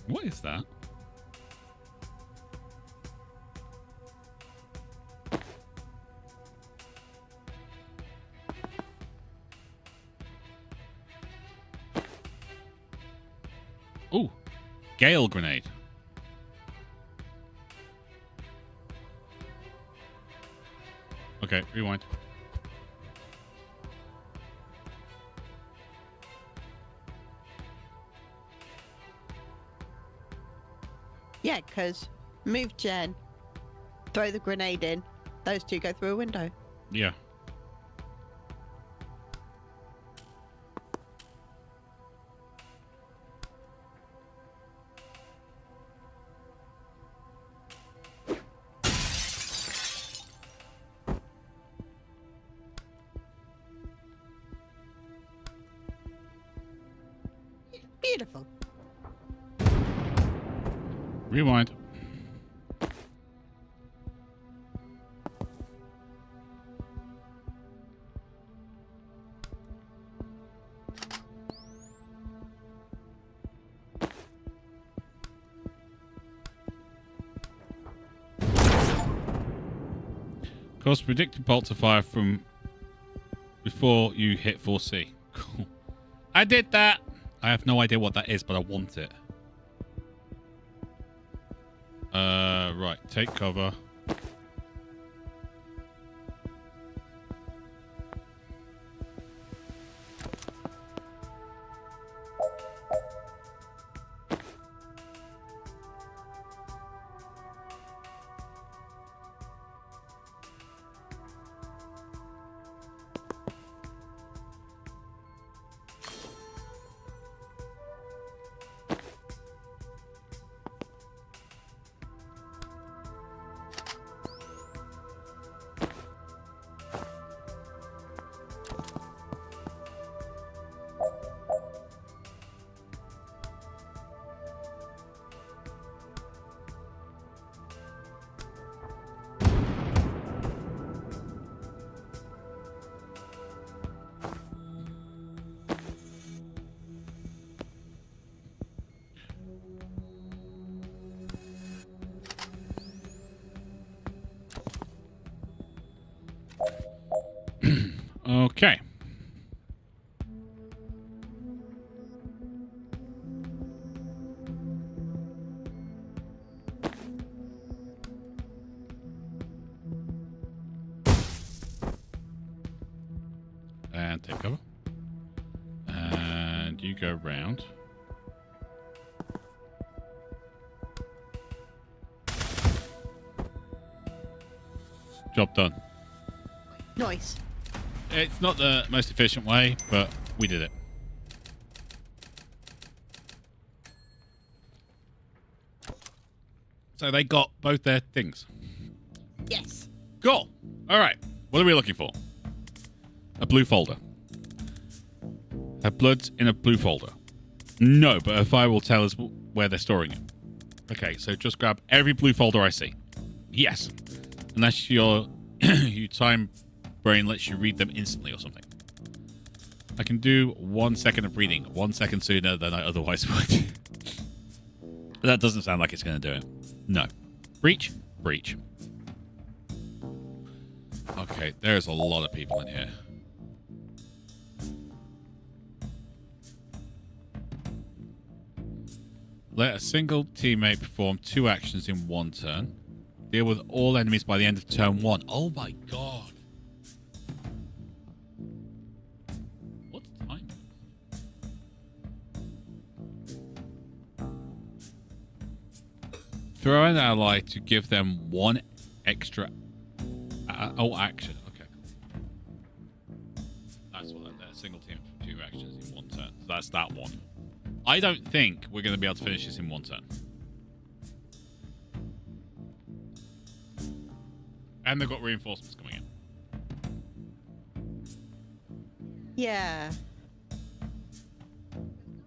what is that? Ooh, gale grenade. Okay, rewind. Yeah, because Move Jen. Throw the grenade in. Those two go through a window. Yeah. Beautiful. Rewind. Cause predicted bolt to fire from before you hit 4C. Cool. I did that. I have no idea what that is, but I want it. Right. Take cover. Okay. And take cover. And you go round. Job done. Nice. It's not the most efficient way, but we did it. So they got both their things. Yes. Cool. All right. What are we looking for? A blue folder. Have bloods in a blue folder. No, but a fire will tell us where they're storing it. Okay, so just grab every blue folder I see. Yes. Unless your time brain lets you read them instantly or something. I can do 1 second of reading 1 second sooner than I otherwise would. That doesn't sound like it's going to do it. No. Breach? Breach. Okay, there's a lot of people in here. Let a single teammate perform 2 actions in 1 turn. Deal with all enemies by the end of turn 1. Oh my god. What's the time? Throw an ally to give them 1 extra action. Okay. That's what that single team for 2 actions in 1 turn. So that's that one. I don't think we're going to be able to finish this in 1 turn. And they've got reinforcements coming in. Yeah.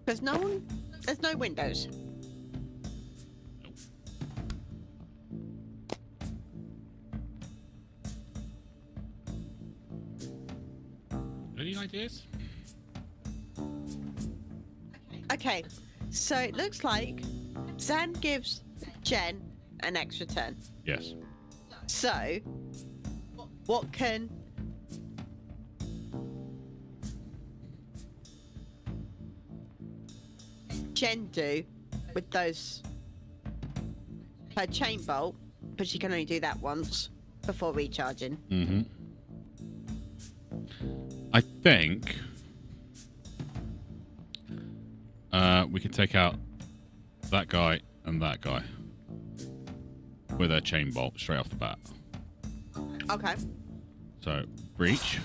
There's no windows. Nope. Any ideas? Okay, so it looks like Zan gives Jen an extra turn. Yes. So, what can Jen do with those? Her chain bolt, but she can only do that once before recharging. Mm-hmm. I think we can take out that guy and that guy. with a chain bolt straight off the bat. Okay. So, breach.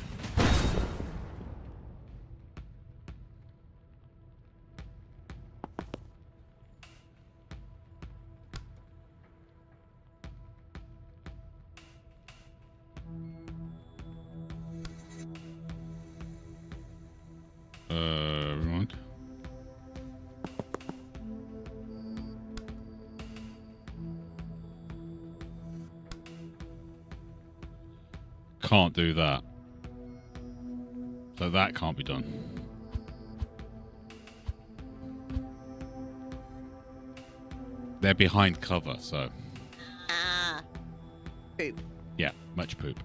Rewind. Can't do that. So that can't be done. They're behind cover, so... Ah. Poop. Yeah, much poop.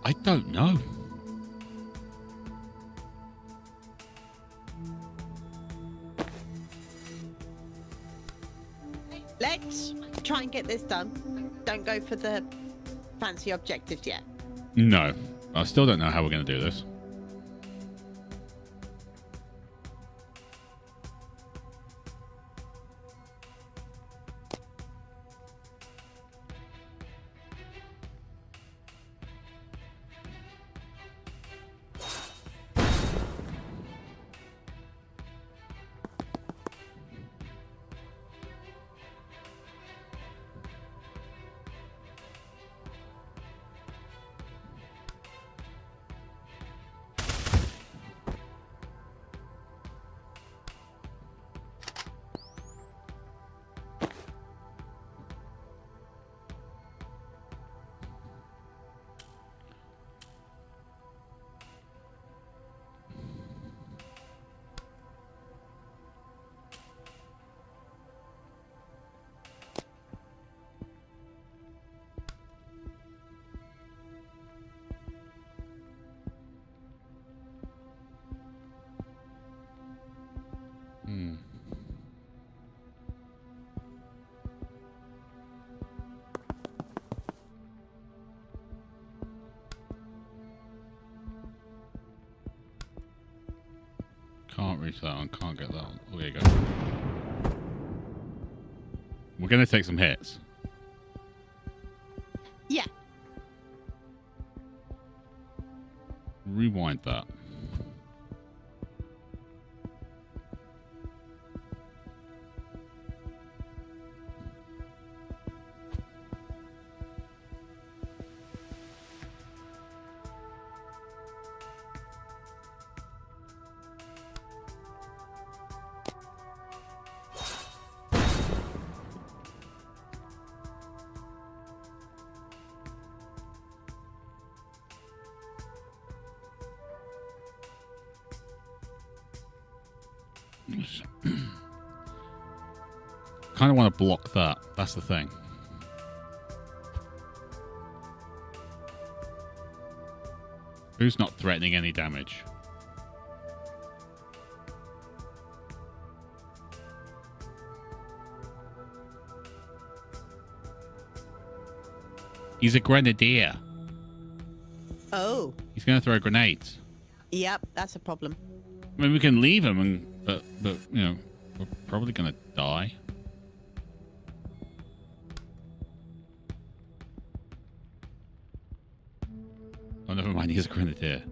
I don't know. Let's try and get this done. Don't go for the fancy objectives yet. No. I still don't know how we're going to do this. Can't reach that one, can't get that one. Oh, there you go. We're going to take some hits. Yeah. Rewind that. Kind of want to block that. That's the thing. Who's not threatening any damage? He's a grenadier. Oh. He's going to throw grenades. Yep, that's a problem. I mean, we can leave him, but you know, we're probably going to die. Oh, never mind. He's a grenadier.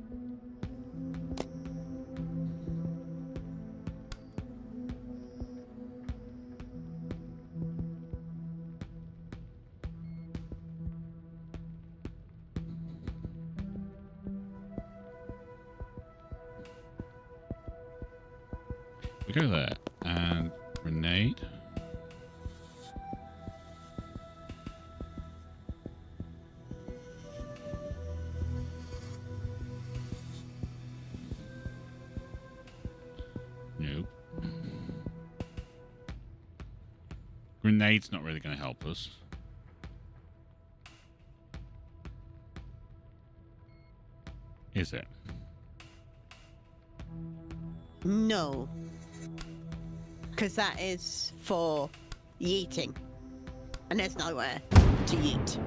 We go there and grenade. Nope. Grenade's not really going to help us. Is it? No. Because that is for yeeting. And there's nowhere to yeet.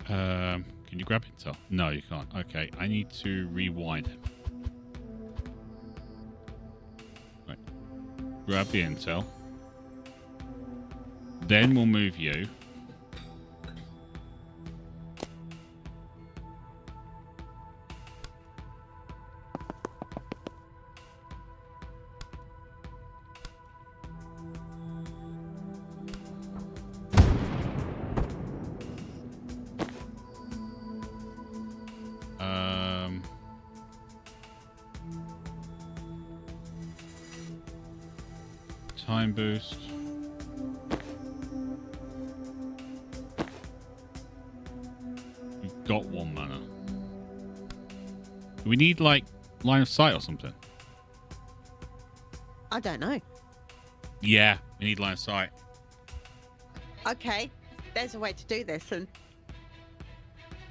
Can you grab intel? No, you can't. Okay, I need to rewind. Right. Grab the intel. Then we'll move you. Time boost. You've got 1 mana. Do we need, like, line of sight or something? I don't know. Yeah, we need line of sight. Okay, there's a way to do this, and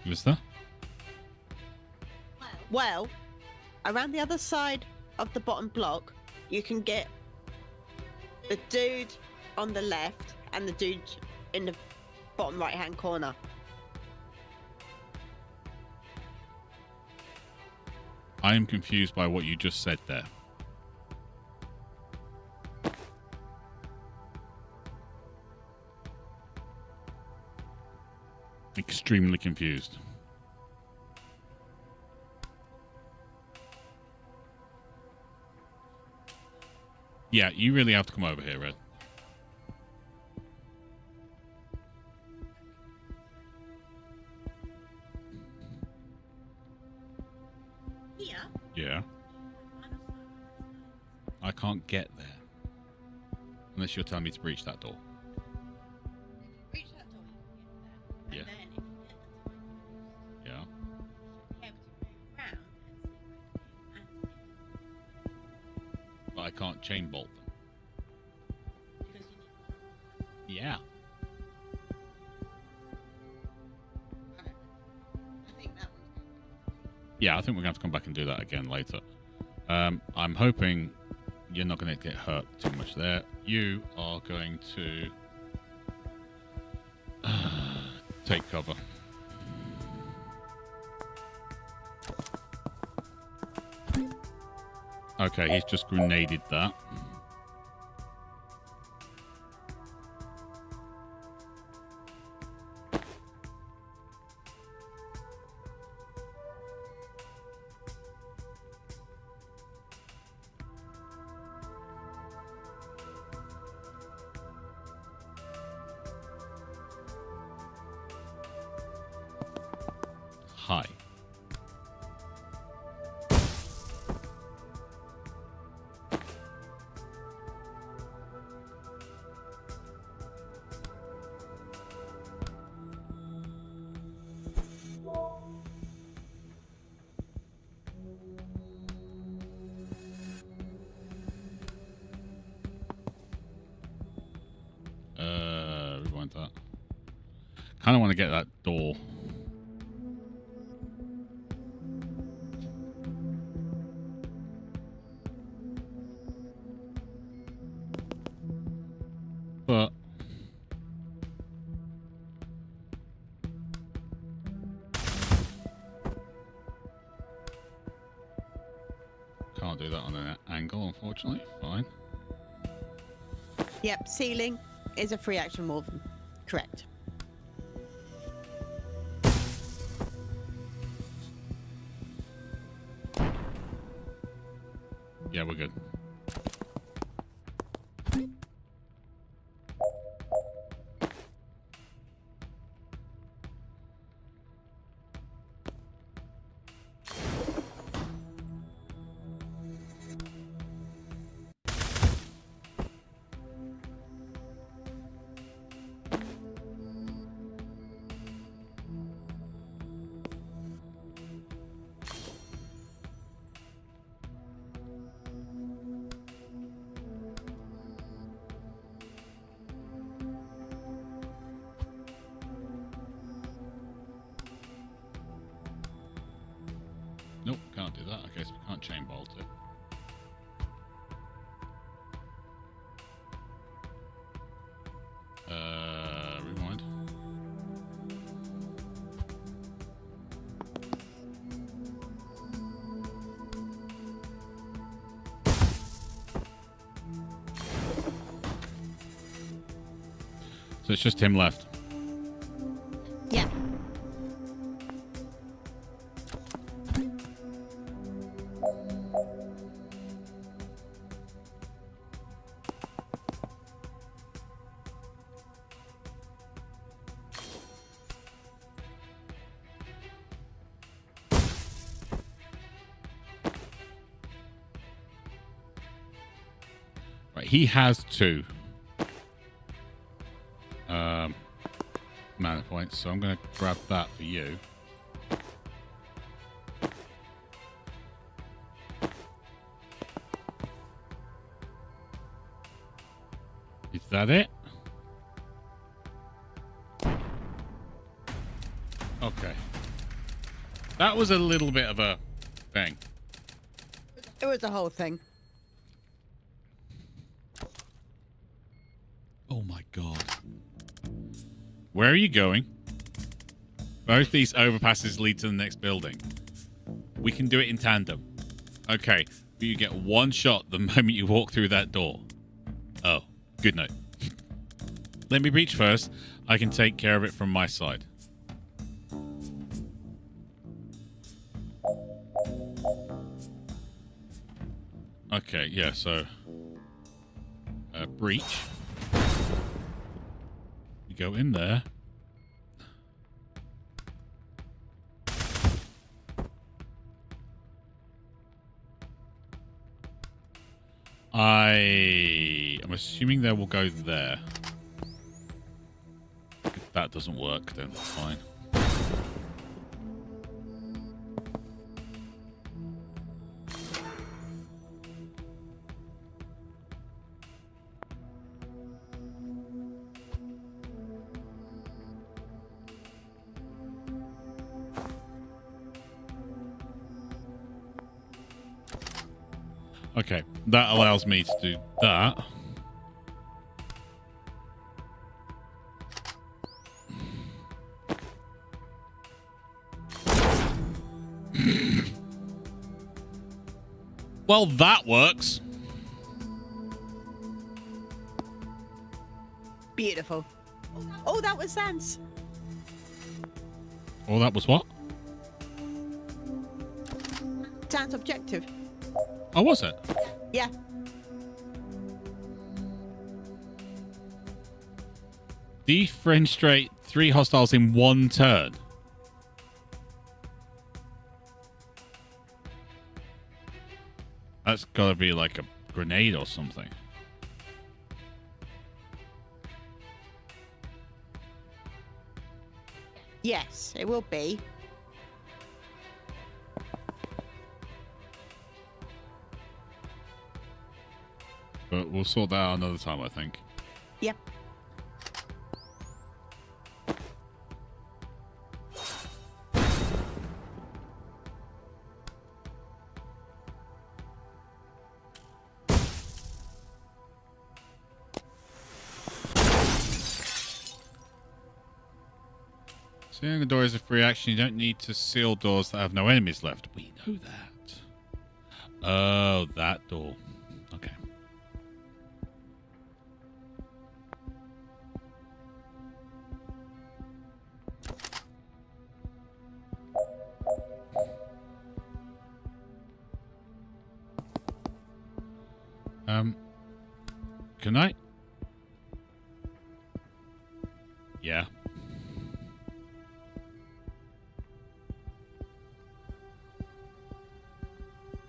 Was there? well, around the other side of the bottom block, you can get the dude on the left and the dude in the bottom right-hand corner. I am confused by what you just said there. Extremely confused. Yeah, you really have to come over here, Red. Here? Yeah. I can't get there. Unless you're telling me to breach that door. Reach that door, you can get there. Yeah. And then if you get the time boost, Yeah. you'll be able to move around and see But I can't chain bolt them. because you need Yeah. okay. I think that one's Yeah, I think we're going to have to come back and do that again later. I'm hoping you're not going to get hurt too much there. You are going to take cover. Okay, he's just grenaded that. Hi. Rewind that. Kind of want to get that door. But can't do that on an angle, unfortunately. Fine. Yep, ceiling is a free action move. Correct. Yeah, we're good. Nope, can't do that. Okay, so we can't chain bolt it. Rewind. So it's just him left. Yeah. Right, he has 2 mana points, so I'm going to grab that for you. Is that it? Okay. That was a little bit of a thing. It was the whole thing. Oh my god. Where are you going? Both these overpasses lead to the next building. We can do it in tandem. Okay, but you get 1 shot the moment you walk through that door. Oh, good night. Let me breach first. I can take care of it from my side. Okay, yeah, so... breach. You go in there. I'm assuming they will go there. If that doesn't work, then that's fine. Okay, that allows me to do that. Well, that works. Beautiful. Oh, that was Sans. Oh, that was what? Sans objective. Oh, was it? Yeah. Defenestrate 3 hostiles in 1 turn. That's gotta be like a grenade or something. Yes, it will be. But we'll sort that out another time, I think. Yep. Sealing the door is a free action. You don't need to seal doors that have no enemies left. We know that. Oh, that door. Okay. Can I? Yeah.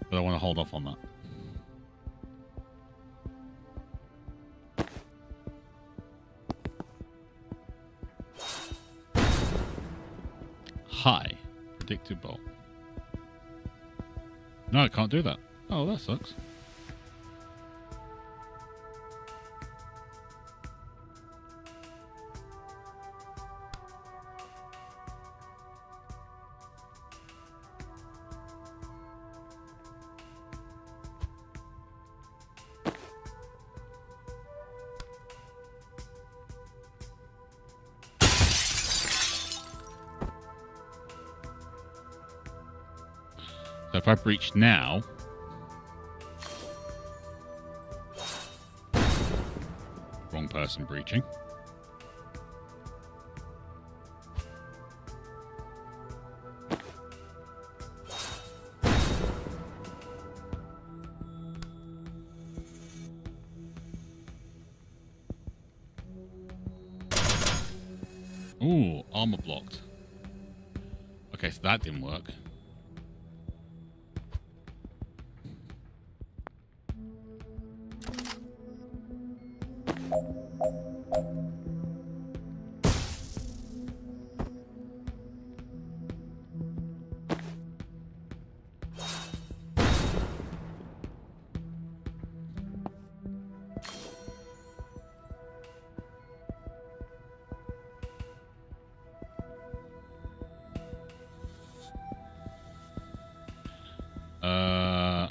But I want to hold off on that. Hi. Predictable. No, I can't do that. Oh, that sucks. So if I breach now... Wrong person breaching. Ooh, armor blocked. Okay, so that didn't work.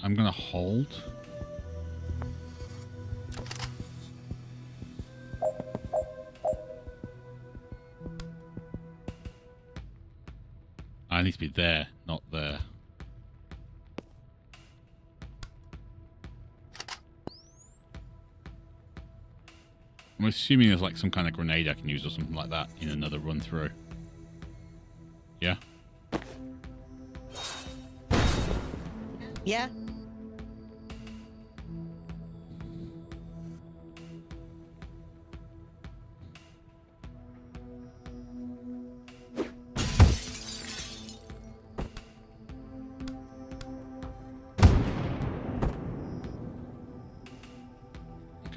I'm gonna hold. I need to be there, not there. I'm assuming there's like some kind of grenade I can use or something like that in another run through. Yeah? Yeah.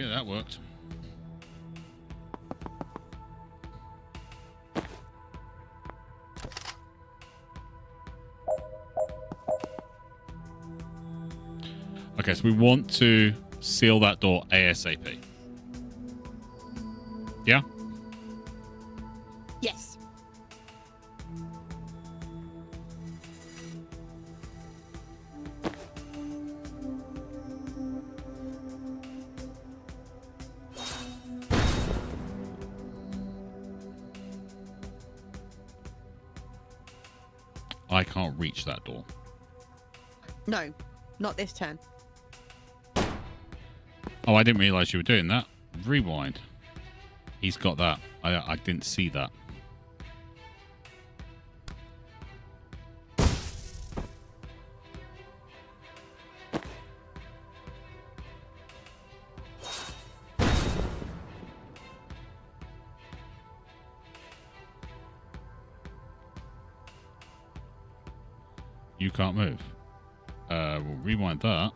Okay, that worked. Okay, so we want to seal that door ASAP. Yeah? Yes. I can't reach that door. No, not this turn. Oh, I didn't realize you were doing that. Rewind. He's got that. I didn't see that. You can't move. We'll rewind that.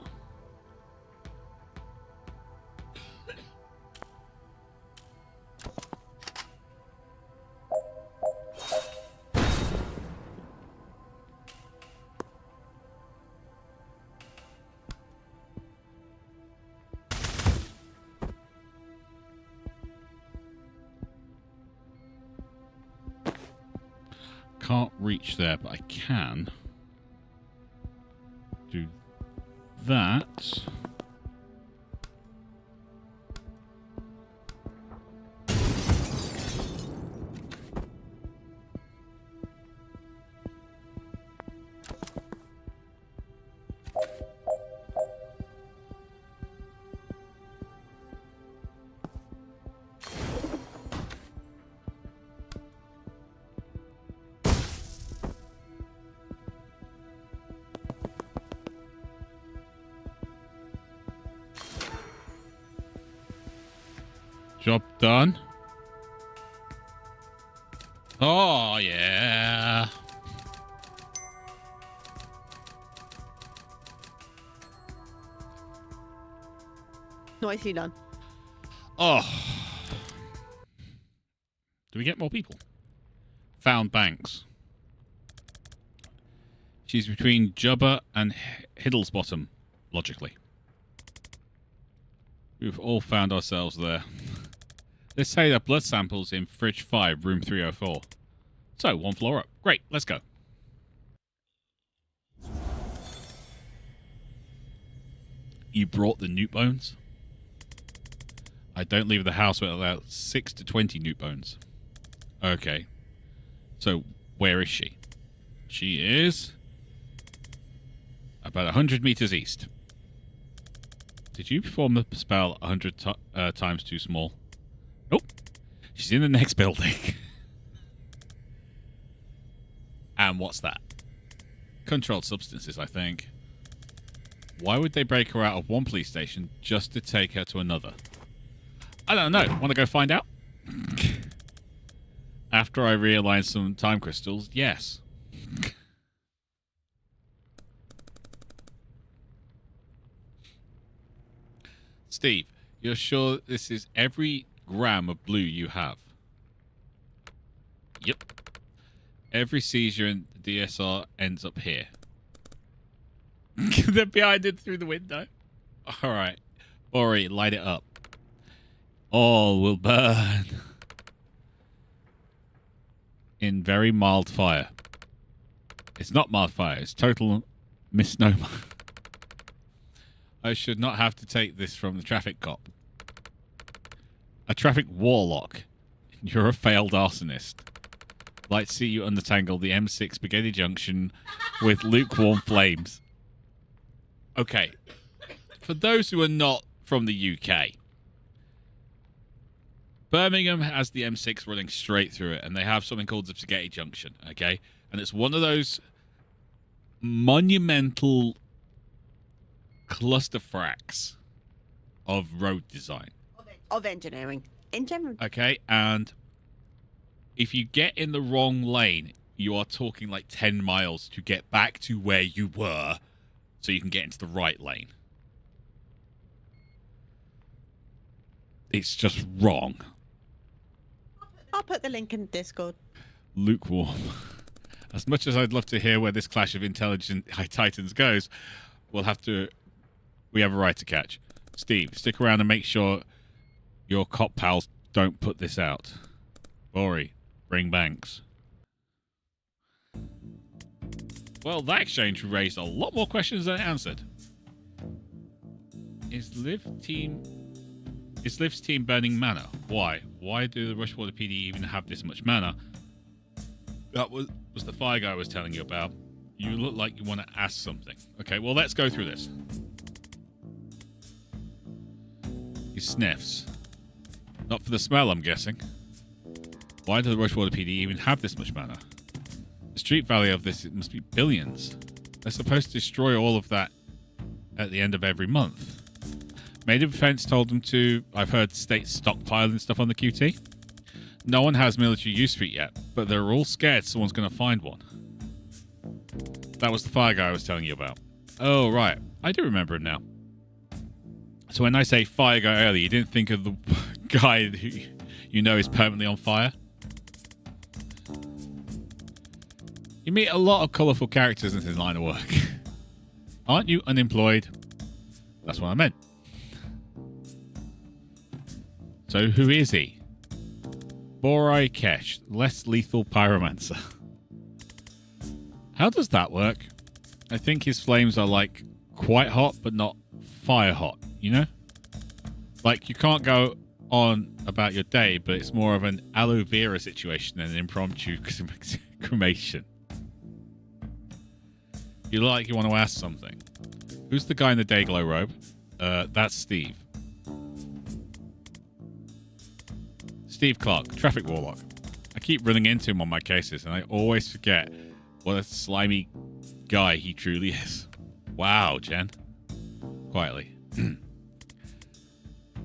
Can't reach there, but I can do that. Job done. Oh, yeah. Nicely done. Oh. Do we get more people? Found Banks. She's between Jubba and Hiddlesbottom, logically. We've all found ourselves there. Let's say that blood samples in fridge 5, room 304. So, one floor up. Great, let's go. You brought the newt bones? I don't leave the house without 6 to 20 newt bones. Okay. So, where is she? She is about 100 meters east. Did you perform the spell 100 times too small? Nope. She's in the next building. And what's that? Controlled substances, I think. Why would they break her out of one police station just to take her to another? I don't know. Want to go find out? After I realign some time crystals, yes. Steve, you're sure this is every gram of blue you have? Yep. Every seizure in the DSR ends up here. They're behind it through the window. All right. Ori, light it up. All will burn. In very mild fire. It's not mild fire. It's total misnomer. I should not have to take this from the traffic cop. A traffic warlock. You're a failed arsonist. Like to see you untangle the M6 Spaghetti Junction with lukewarm flames. Okay. For those who are not from the UK, Birmingham has the M6 running straight through it, and they have something called the Spaghetti Junction, okay? And it's one of those monumental clusterfucks of road design. Of engineering. In general. Okay, and if you get in the wrong lane, you are talking like 10 miles to get back to where you were so you can get into the right lane. It's just wrong. I'll put the link in Discord. Lukewarm. As much as I'd love to hear where this clash of intelligent high titans goes, we have a right to catch. Steve, stick around and make sure your cop pals don't put this out. Ori, bring Banks. Well, that exchange raised a lot more questions than it answered. Is Liv's team burning mana? Why? Why do the Rushwater PD even have this much mana? That was the fire guy I was telling you about. You look like you want to ask something. Okay, well, let's go through this. He sniffs. Not for the smell, I'm guessing. Why do the Rushwater PD even have this much mana? The street value of this, it must be billions. They're supposed to destroy all of that at the end of every month. Made of Defense told them to, I've heard, states stockpiling stuff on the QT. No one has military use for it yet, but they're all scared someone's going to find one. That was the fire guy I was telling you about. Oh, right. I do remember him now. So when I say fire guy earlier, you didn't think of the guy who you know is permanently on fire? You meet a lot of colourful characters in this line of work. Aren't you unemployed? That's what I meant. So who is he? Borai Kesh, less lethal pyromancer. How does that work? I think his flames are like quite hot, but not fire hot, you know? Like you can't go on about your day, but it's more of an aloe vera situation than an impromptu cremation. You look like you want to ask something. Who's the guy in the Dayglow robe? That's Steve. Steve Clark, Traffic Warlock. I keep running into him on my cases, and I always forget what a slimy guy he truly is. Wow, Jen. Quietly.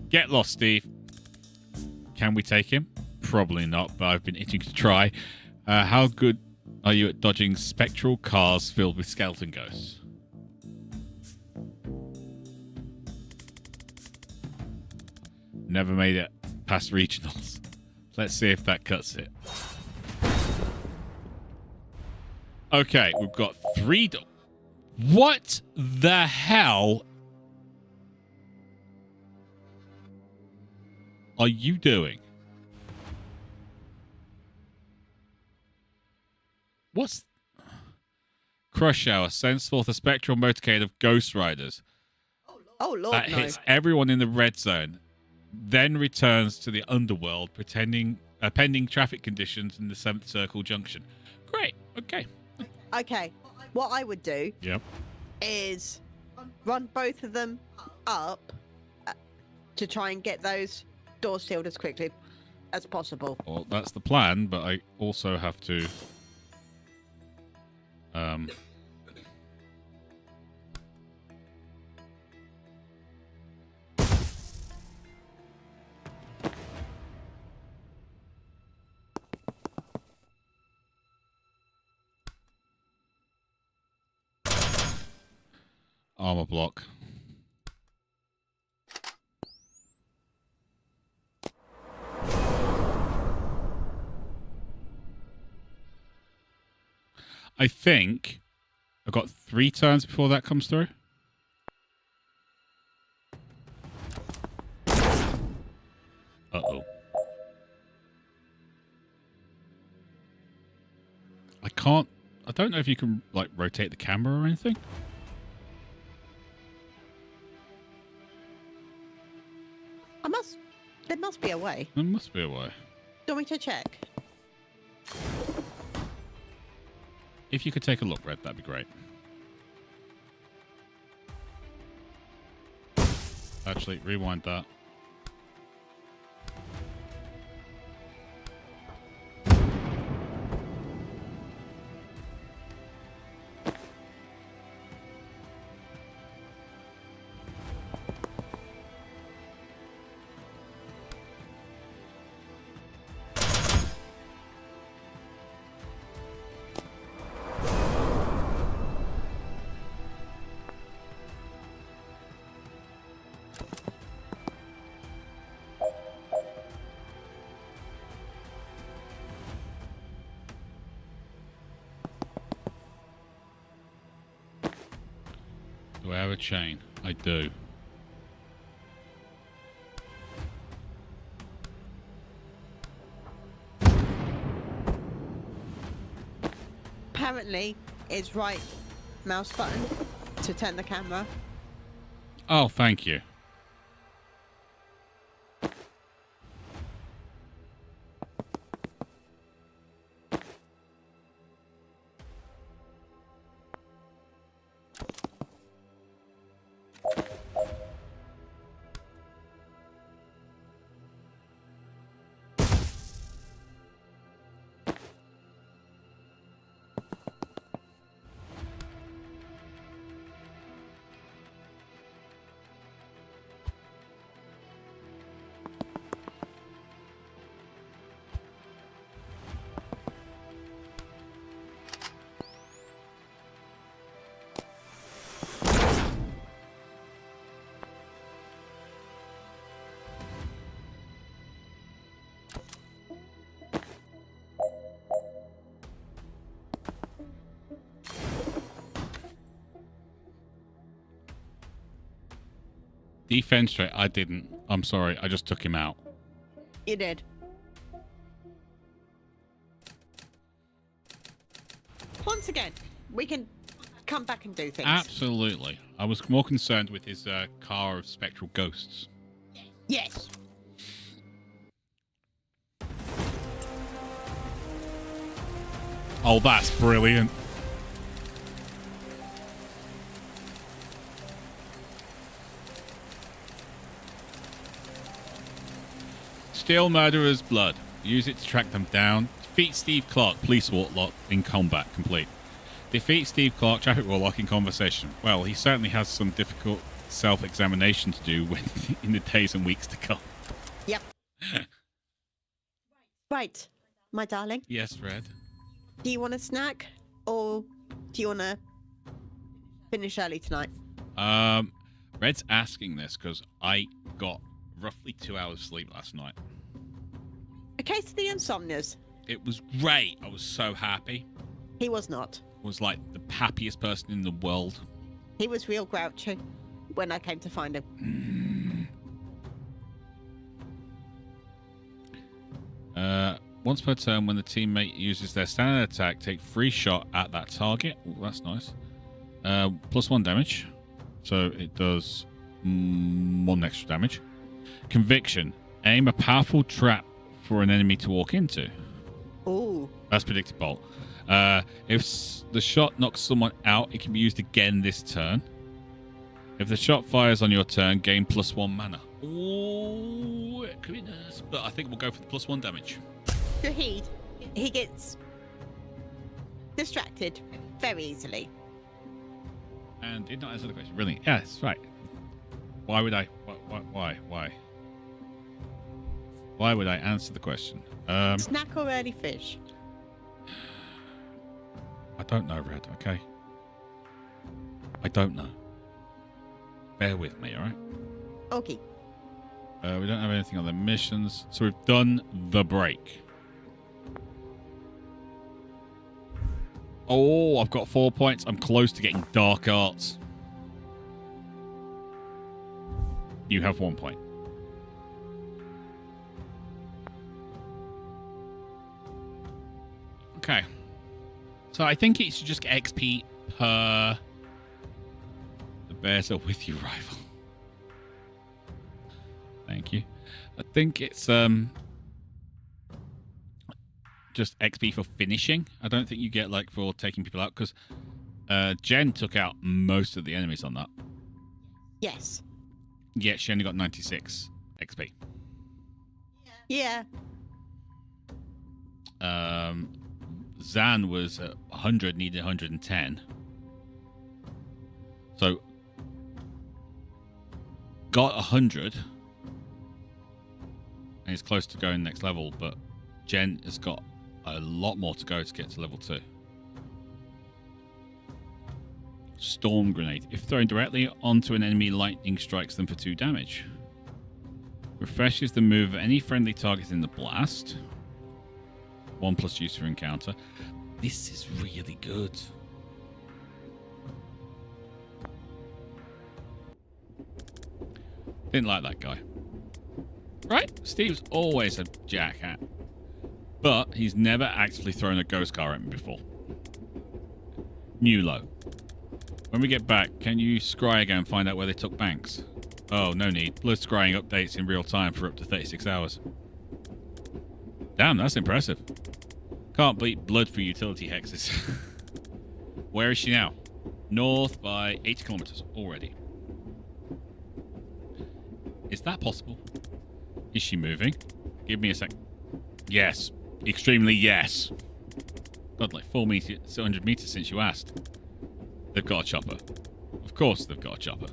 Get lost, Steve. Can we take him? Probably not, but I've been itching to try. How good are you at dodging spectral cars filled with skeleton ghosts? Never made it past regionals. Let's see if that cuts it. Okay, we've got 3 What the hell are you doing? What's... Crush Hour sends forth a spectral motorcade of Ghost Riders. Oh, Lord, that hits everyone in the red zone, then returns to the underworld, pending traffic conditions in the 7th Circle Junction. Great. Okay. Okay. What I would do is run both of them up to try and get those doors sealed as quickly as possible. Well, that's the plan, but I also have to... armor block. I think I've got 3 turns before that comes through. Uh-oh. I don't know if you can, like, rotate the camera or anything. There must be a way. There must be a way. Do you want me to check? If you could take a look, Red, that'd be great. Actually, rewind that. Do I have a chain? I do. Apparently, it's right mouse button to turn the camera. Oh, thank you. Defense rate, I didn't. I'm sorry, I just took him out. You did. Once again, we can come back and do things. Absolutely. I was more concerned with his car of spectral ghosts. Yes. Oh, that's brilliant. Steal murderer's blood. Use it to track them down. Defeat Steve Clark, police warlock in combat. Complete. Defeat Steve Clark, traffic warlock in conversation. Well, he certainly has some difficult self-examination to do in the days and weeks to come. Yep. Right, my darling. Yes, Red. Do you want a snack, or do you want to finish early tonight? Red's asking this because I got roughly 2 hours sleep last night. A case of the insomnias. It was great. I was so happy. He was not. Was like the happiest person in the world. He was real grouchy when I came to find him. Once per turn, when the teammate uses their standard attack, take free shot at that target. Ooh, that's nice. +1 damage. So it does 1 extra damage. Conviction. Aim a powerful trap for an enemy to walk into. Ooh. That's predicted bolt. If the shot knocks someone out, it can be used again this turn. If the shot fires on your turn, gain +1 mana. Ooh, it could be nice. But I think we'll go for the +1 damage. Shahid, he gets distracted very easily. And did not answer the question. Really? Yes, right. Why would I? Why? Why would I answer the question? Snack or early fish? I don't know, Red, okay? I don't know. bear with me, all right? Okay. We don't have anything on the missions, so we've done the break. Oh, I've got 4 points. I'm close to getting dark arts. You have 1 point. Okay. So I think it should just get XP per the bears are with you rival. Thank you. I think it's just XP for finishing. I don't think you get like for taking people out because Jen took out most of the enemies on that. Yes. Yeah, she only got 96 XP. Yeah. Zan was at 100, needed 110. So got 100 and is close to going next level, but Jen has got a lot more to go to get to level 2. Storm grenade. If thrown directly onto an enemy, lightning strikes them for 2 damage. Refreshes the move of any friendly target in the blast. 1+ use for encounter. This is really good. Didn't like that guy. Right? Steve's always a jackhat. But he's never actively thrown a ghost car at me before. New low. When we get back, can you scry again and find out where they took Banks? Oh, no need. Blood scrying updates in real time for up to 36 hours. Damn, that's impressive. Can't beat blood for utility hexes. Where is she now? North by 80 kilometers already. Is that possible? Is she moving? Give me a sec. Yes. Extremely yes. God, like 400 meters since you asked. They've got a chopper. Of course they've got a chopper.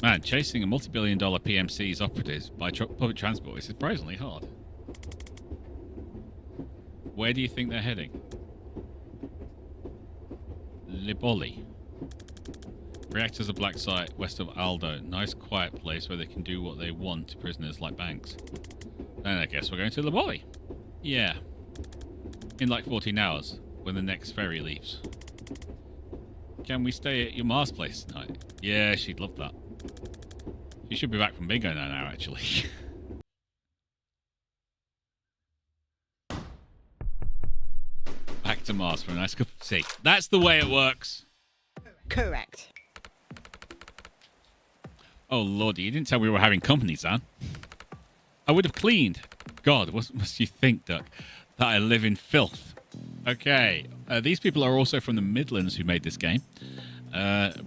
Man, chasing a multi-billion-dollar PMC's operatives by public transport is surprisingly hard. Where do you think they're heading? Liboli. Reactors a black site west of Aldo. Nice quiet place where they can do what they want to prisoners like Banks. Then I guess we're going to Liboli. Yeah. In like 14 hours, when the next ferry leaves. Can we stay at your Mars place tonight? Yeah, she'd love that. She should be back from bingo now, actually. Back to Mars for a nice cup of tea. That's the way it works. Correct. Oh, lordy, you didn't tell me we were having company, Zan. I would have cleaned. God, what must you think, Duck? That I live in filth. Okay, these people are also from the Midlands who made this game.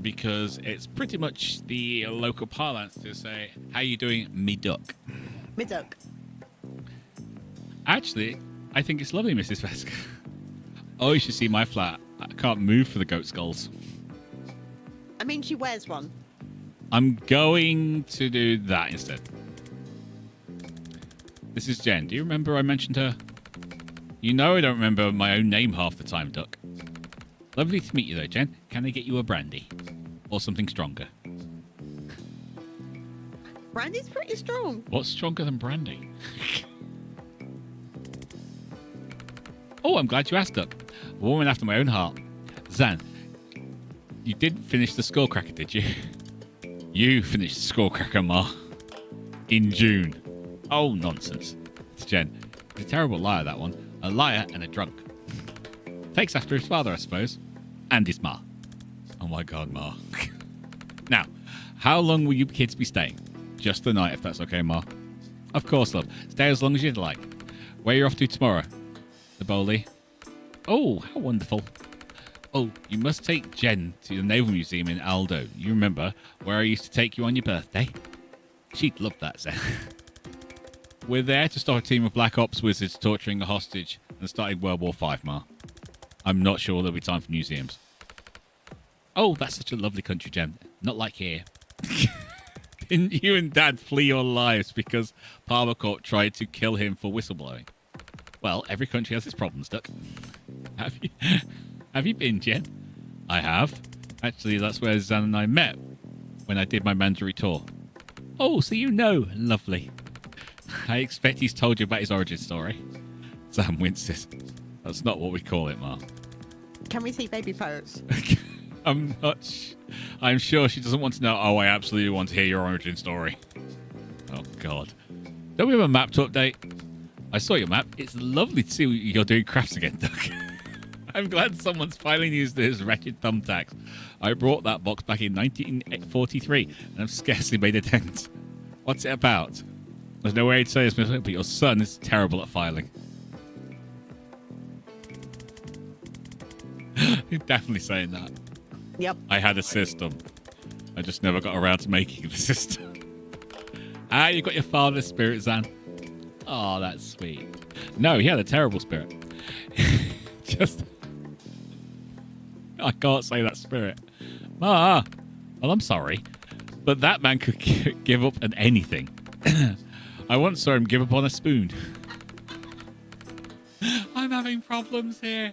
Because it's pretty much the local parlance to say, how you doing, me duck? Me duck. Actually, I think it's lovely, Mrs. Veska. Oh, you should see my flat. I can't move for the goat skulls. I mean, she wears one. I'm going to do that instead. This is Jen. Do you remember I mentioned her? You know I don't remember my own name half the time, Duck. Lovely to meet you, though, Jen. Can I get you a brandy? Or something stronger? Brandy's pretty strong. What's stronger than brandy? Oh, I'm glad you asked, Duck. A woman after my own heart. Zan, you didn't finish the Skullcracker, did you? You finished the Skullcracker, Ma. In June. Oh, nonsense. It's Jen. He's a terrible liar, that one. A liar and a drunk. Takes after his father, I suppose. And his Ma. Oh my God, Ma. Now, how long will you kids be staying? Just the night, if that's okay, Ma. Of course, love. Stay as long as you'd like. Where are you off to tomorrow? The Bowley. Oh, how wonderful. Oh, you must take Jen to the Naval Museum in Aldo. You remember where I used to take you on your birthday? She'd love that, Zen. We're there to stop a team of Black Ops wizards torturing a hostage and starting World War V, Ma. I'm not sure there'll be time for museums. Oh, that's such a lovely country, Jen. Not like here. Didn't you and Dad flee your lives because Palmer Court tried to kill him for whistleblowing? Well, every country has its problems, Duck. Have you been, Jen? I have. Actually, that's where Zan and I met. when I did my mandatory tour. Oh, so you know. Lovely. I expect he's told you about his origin story. Sam winces. That's not what we call it, Mark. Can we see baby photos? I'm sure she doesn't want to know. Oh, I absolutely want to hear your origin story. Oh, God. Don't we have a map to update? I saw your map. It's lovely to see you're doing crafts again, Doug. I'm glad someone's finally used his wretched thumbtacks. I brought that box back in 1943 and I've scarcely made a dent. What's it about? There's no way to say this, but your son is terrible at filing. You're definitely saying that. Yep. I had a system. I just never got around to making the system. You got your father's spirit, Zan. Oh, that's sweet. No, he had a terrible spirit. Just... I can't say that spirit. Well, I'm sorry. But that man could give up on anything. I once saw him give up on a spoon. I'm having problems here.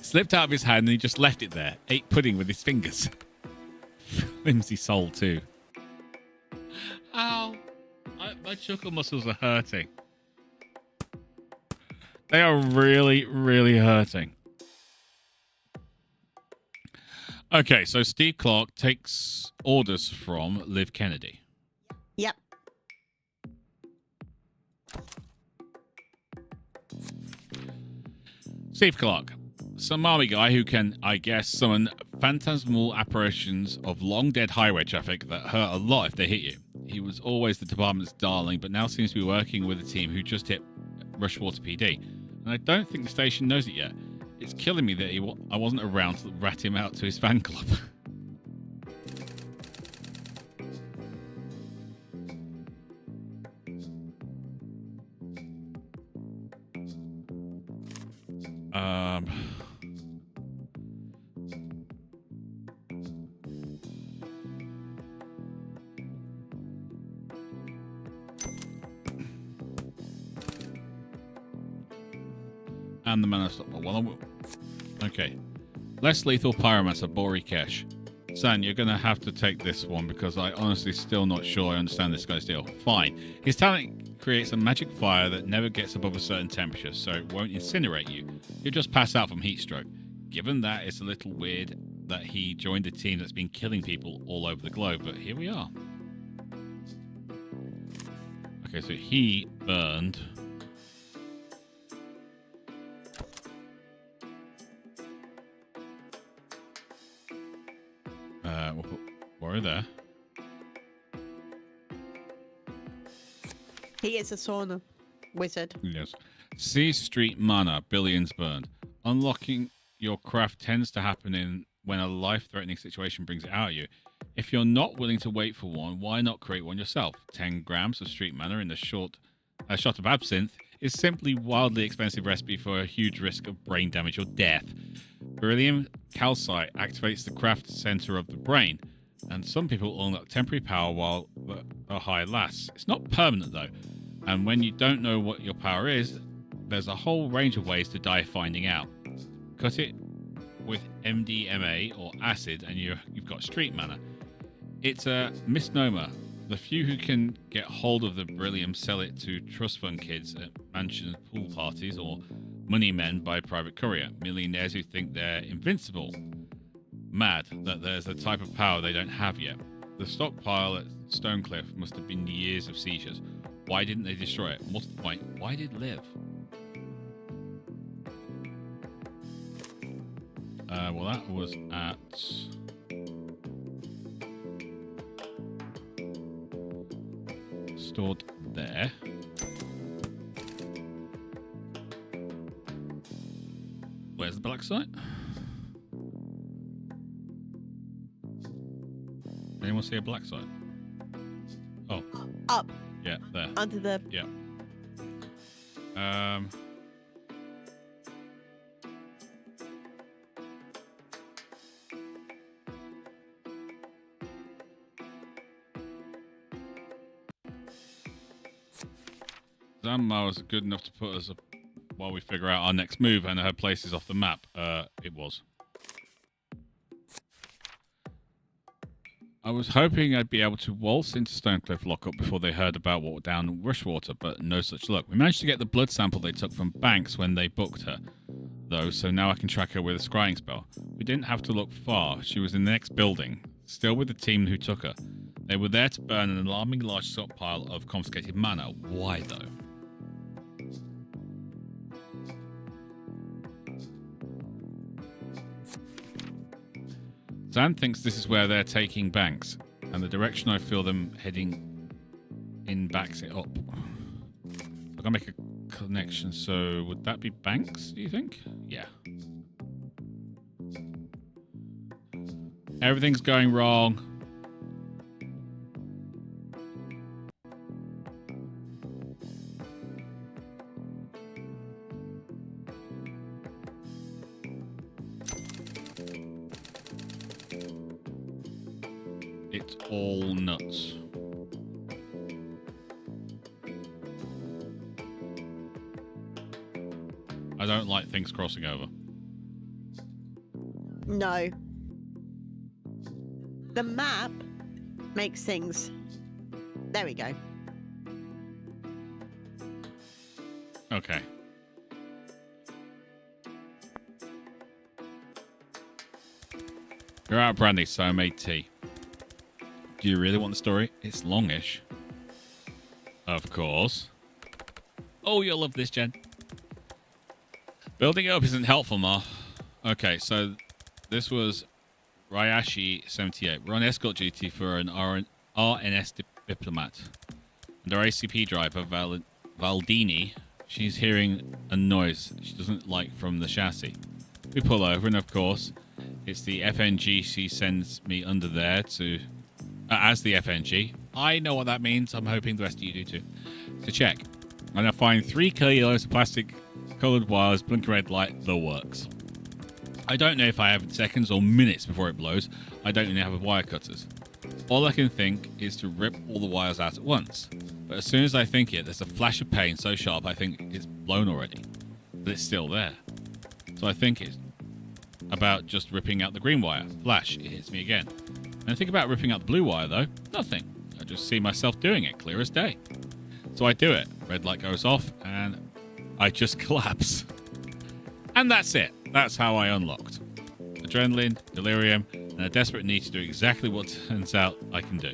Slipped out of his hand and he just left it there. Ate pudding with his fingers. Flimsy soul, too. Ow. My chuckle muscles are hurting. They are really, really hurting. Okay, so Steve Clark takes orders from Liv Kennedy. Yep. Steve Clark, some army guy who can, I guess, summon phantasmal apparitions of long-dead highway traffic that hurt a lot if they hit you. He was always the department's darling, but now seems to be working with a team who just hit Rushwater PD. And I don't think the station knows it yet. It's killing me that I wasn't around to rat him out to his fan club. And the man of stop. Well, okay. Less lethal pyromancer, Bori Kesh. San, you're going to have to take this one because I honestly still not sure I understand this guy's deal. Fine. His talent creates a magic fire that never gets above a certain temperature, so it won't incinerate you. You'll just pass out from heat stroke. Given that, it's a little weird that he joined a team that's been killing people all over the globe, but here we are. Okay, so he burned... we'll put Warrior there. He is a sauna wizard. Yes. C Street Mana, billions burned. Unlocking your craft tends to happen when a life-threatening situation brings it out of you. If you're not willing to wait for one, why not create one yourself? 10 grams of Street Mana in a shot of absinthe is simply wildly expensive recipe for a huge risk of brain damage or death. Beryllium calcite activates the craft center of the brain, and some people unlock temporary power while the high lasts. It's not permanent though, and when you don't know what your power is, there's a whole range of ways to die finding out. Cut it with MDMA or acid and you've got street mana. It's a misnomer. The few who can get hold of the beryllium sell it to trust fund kids at mansion pool parties or money men by private courier, millionaires who think they're invincible. Mad that there's a type of power they don't have yet. The stockpile at Stonecliff must have been years of seizures. Why didn't they destroy it? What's the point? Why did Liv? Well, that was at... stored there. Where's the black site? Anyone see a black site? Oh. Up. Yeah, there. Under the... Yeah. Zanmar was good enough to put us up while we figure out our next move, and her place is off the map. It was. I was hoping I'd be able to waltz into Stonecliff Lockup before they heard about what down Rushwater, but no such luck. We managed to get the blood sample they took from Banks when they booked her, though, so now I can track her with a scrying spell. We didn't have to look far. She was in the next building, still with the team who took her. They were there to burn an alarming large stockpile of confiscated mana. Why, though? Zan thinks this is where they're taking Banks, and the direction I feel them heading in backs it up. I've got to make a connection, so would that be Banks, do you think? Yeah. Everything's going wrong. It's all nuts. I don't like things crossing over. No. The map makes things... There we go. Okay. You're out of brandy, so I made tea. Do you really want the story? It's longish. Of course. Oh, you'll love this, Jen. Building it up isn't helpful, Ma. Okay, so this was Ryashi 78. We're on escort duty for an RNS diplomat. And our ACP driver, Valdini, she's hearing a noise she doesn't like from the chassis. We pull over, and of course, it's the FNG she sends me under there to... as the FNG. I know what that means. I'm hoping the rest of you do too. To check. And I find 3 kilos of plastic coloured wires, blinking red light, the works. I don't know if I have seconds or minutes before it blows. I don't even have wire cutters. All I can think is to rip all the wires out at once. But as soon as I think it, there's a flash of pain so sharp I think it's blown already. But it's still there. So I think it's about just ripping out the green wire. Flash, it hits me again. And I think about ripping out the blue wire though. Nothing. I just see myself doing it, clear as day. So I do it. Red light goes off and I just collapse. And that's it. That's how I unlocked. Adrenaline, delirium, and a desperate need to do exactly what turns out I can do.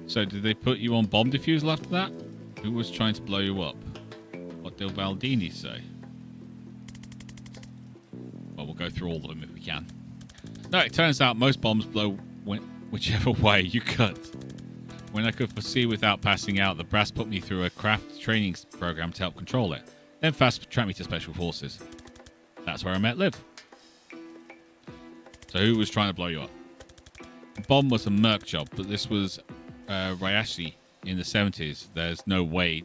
So did they put you on bomb defusal after that? Who was trying to blow you up? What did Valdini say? Well, we'll go through all of them if we can. No, it turns out most bombs blow whichever way you cut. When I could foresee without passing out, the brass put me through a craft training program to help control it. Then fast tracked me to Special Forces. That's where I met Liv. So who was trying to blow you up? The bomb was a merc job, but this was Ryashi in the 70s. There's no way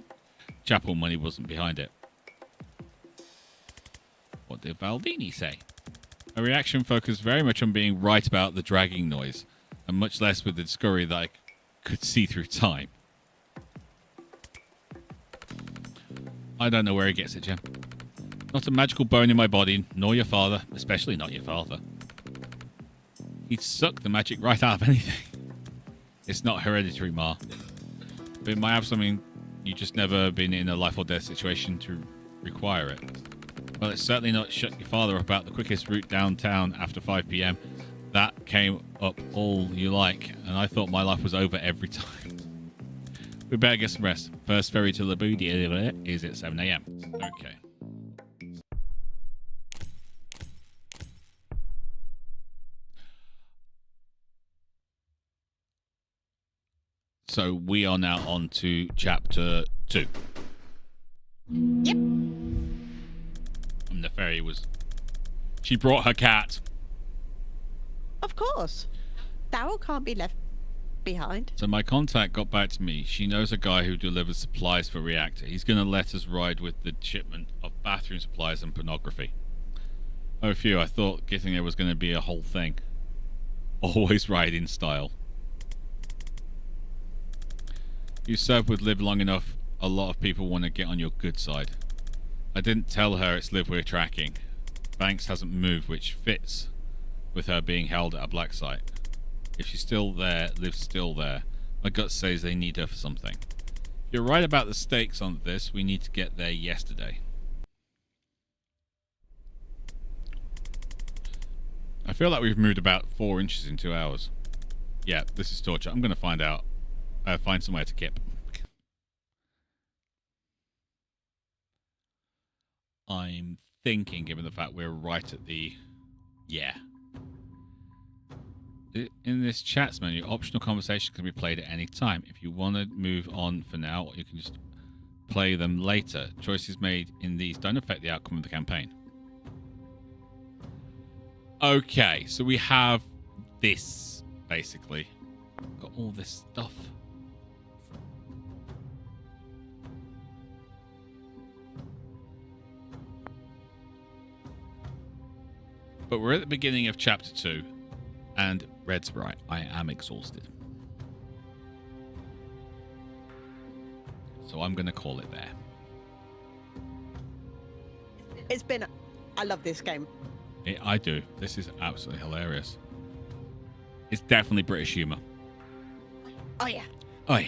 chapel money wasn't behind it. What did Valdini say? Her reaction focused very much on being right about the dragging noise, and much less with the scurry that I could see through time. I don't know where he gets it, Jem. Not a magical bone in my body, nor your father, especially not your father. He'd suck the magic right out of anything. It's not hereditary, Ma. But it might have something you just never been in a life or death situation to require it. Well, it's certainly not shut your father up about the quickest route downtown after 5 p.m. That came up all you like, and I thought my life was over every time. We better get some rest. First ferry to Labudi is at 7 a.m. Okay. So we are now on to chapter 2. Yep. And the ferry was... She brought her cat. Of course. Daryl can't be left behind. So my contact got back to me. She knows a guy who delivers supplies for Reactor. He's going to let us ride with the shipment of bathroom supplies and pornography. Oh, phew, I thought getting there was going to be a whole thing. Always ride in style. You serve with Liv long enough, a lot of people want to get on your good side. I didn't tell her it's Liv we're tracking. Banks hasn't moved, which fits with her being held at a black site. If she's still there, Liv's still there. My gut says they need her for something. If you're right about the stakes on this, we need to get there yesterday. I feel like we've moved about 4 inches in 2 hours. Yeah, this is torture. I'm going to find out. Find somewhere to kip. I'm thinking, given the fact we're right at the... Yeah. In this chats menu, optional conversation can be played at any time. If you want to move on for now, you can just play them later. Choices made in these don't affect the outcome of the campaign. Okay, so we have this, basically. Got all this stuff. But we're at the beginning of chapter 2, and Red's right. I am exhausted. So I'm going to call it there. It's been... I love this game. I do. This is absolutely hilarious. It's definitely British humour. Oh, yeah. Oh, yeah.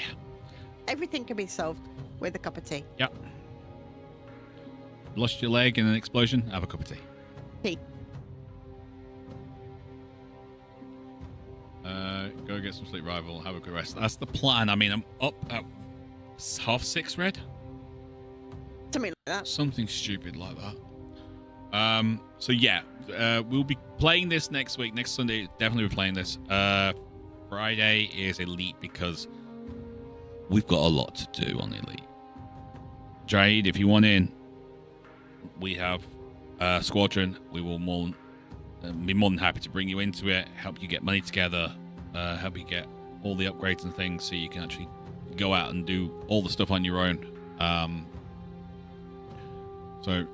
Everything can be solved with a cup of tea. Yep. Lost your leg in an explosion? Have a cup of tea. Tea. Go get some sleep, rival. Have a good rest. That's the plan. I mean, I'm up at 6:30, Red? Something like that. Something stupid like that. So yeah, we'll be playing this next week. Next Sunday, definitely be playing this. Friday is Elite because we've got a lot to do on Elite. Jade, if you want in, we have Squadron. We will be more than happy to bring you into it, help you get money together, help you get all the upgrades and things so you can actually go out and do all the stuff on your own. So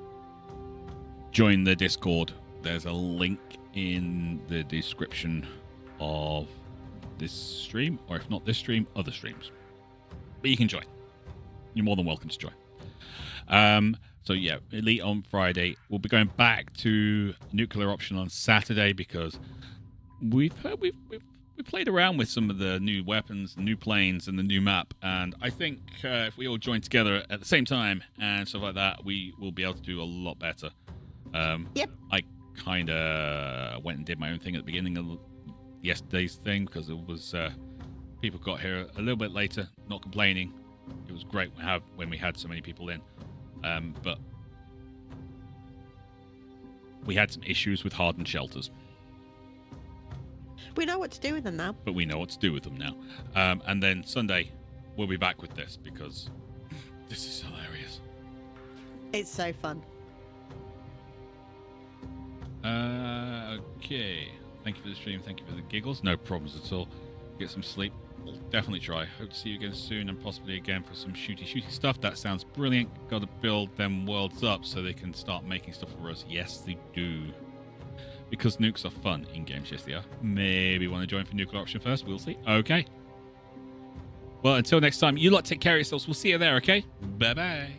join the Discord. There's a link in the description of this stream, or if not this stream, other streams. But you can join. You're more than welcome to join. So yeah, Elite on Friday. We'll be going back to Nuclear Option on Saturday because we've played around with some of the new weapons, new planes, and the new map. And I think if we all join together at the same time and stuff like that, we will be able to do a lot better. Yep. I kind of went and did my own thing at the beginning of yesterday's thing because it was people got here a little bit later, not complaining. It was great when we had so many people in. But we had some issues with hardened shelters. We know what to do with them now. But we know what to do with them now. And then Sunday, we'll be back with this because this is hilarious. It's so fun. Okay. Thank you for the stream. Thank you for the giggles. No problems at all. Get some sleep. We'll definitely try. Hope to see you again soon and possibly again for some shooty stuff. That sounds brilliant. Got to build them worlds up so they can start making stuff for us. Yes, they do. Because nukes are fun in games, yes they are. Maybe want to join for Nuclear Option first. We'll see. Okay. Well, until next time, you lot take care of yourselves. We'll see you there, okay? Bye-bye.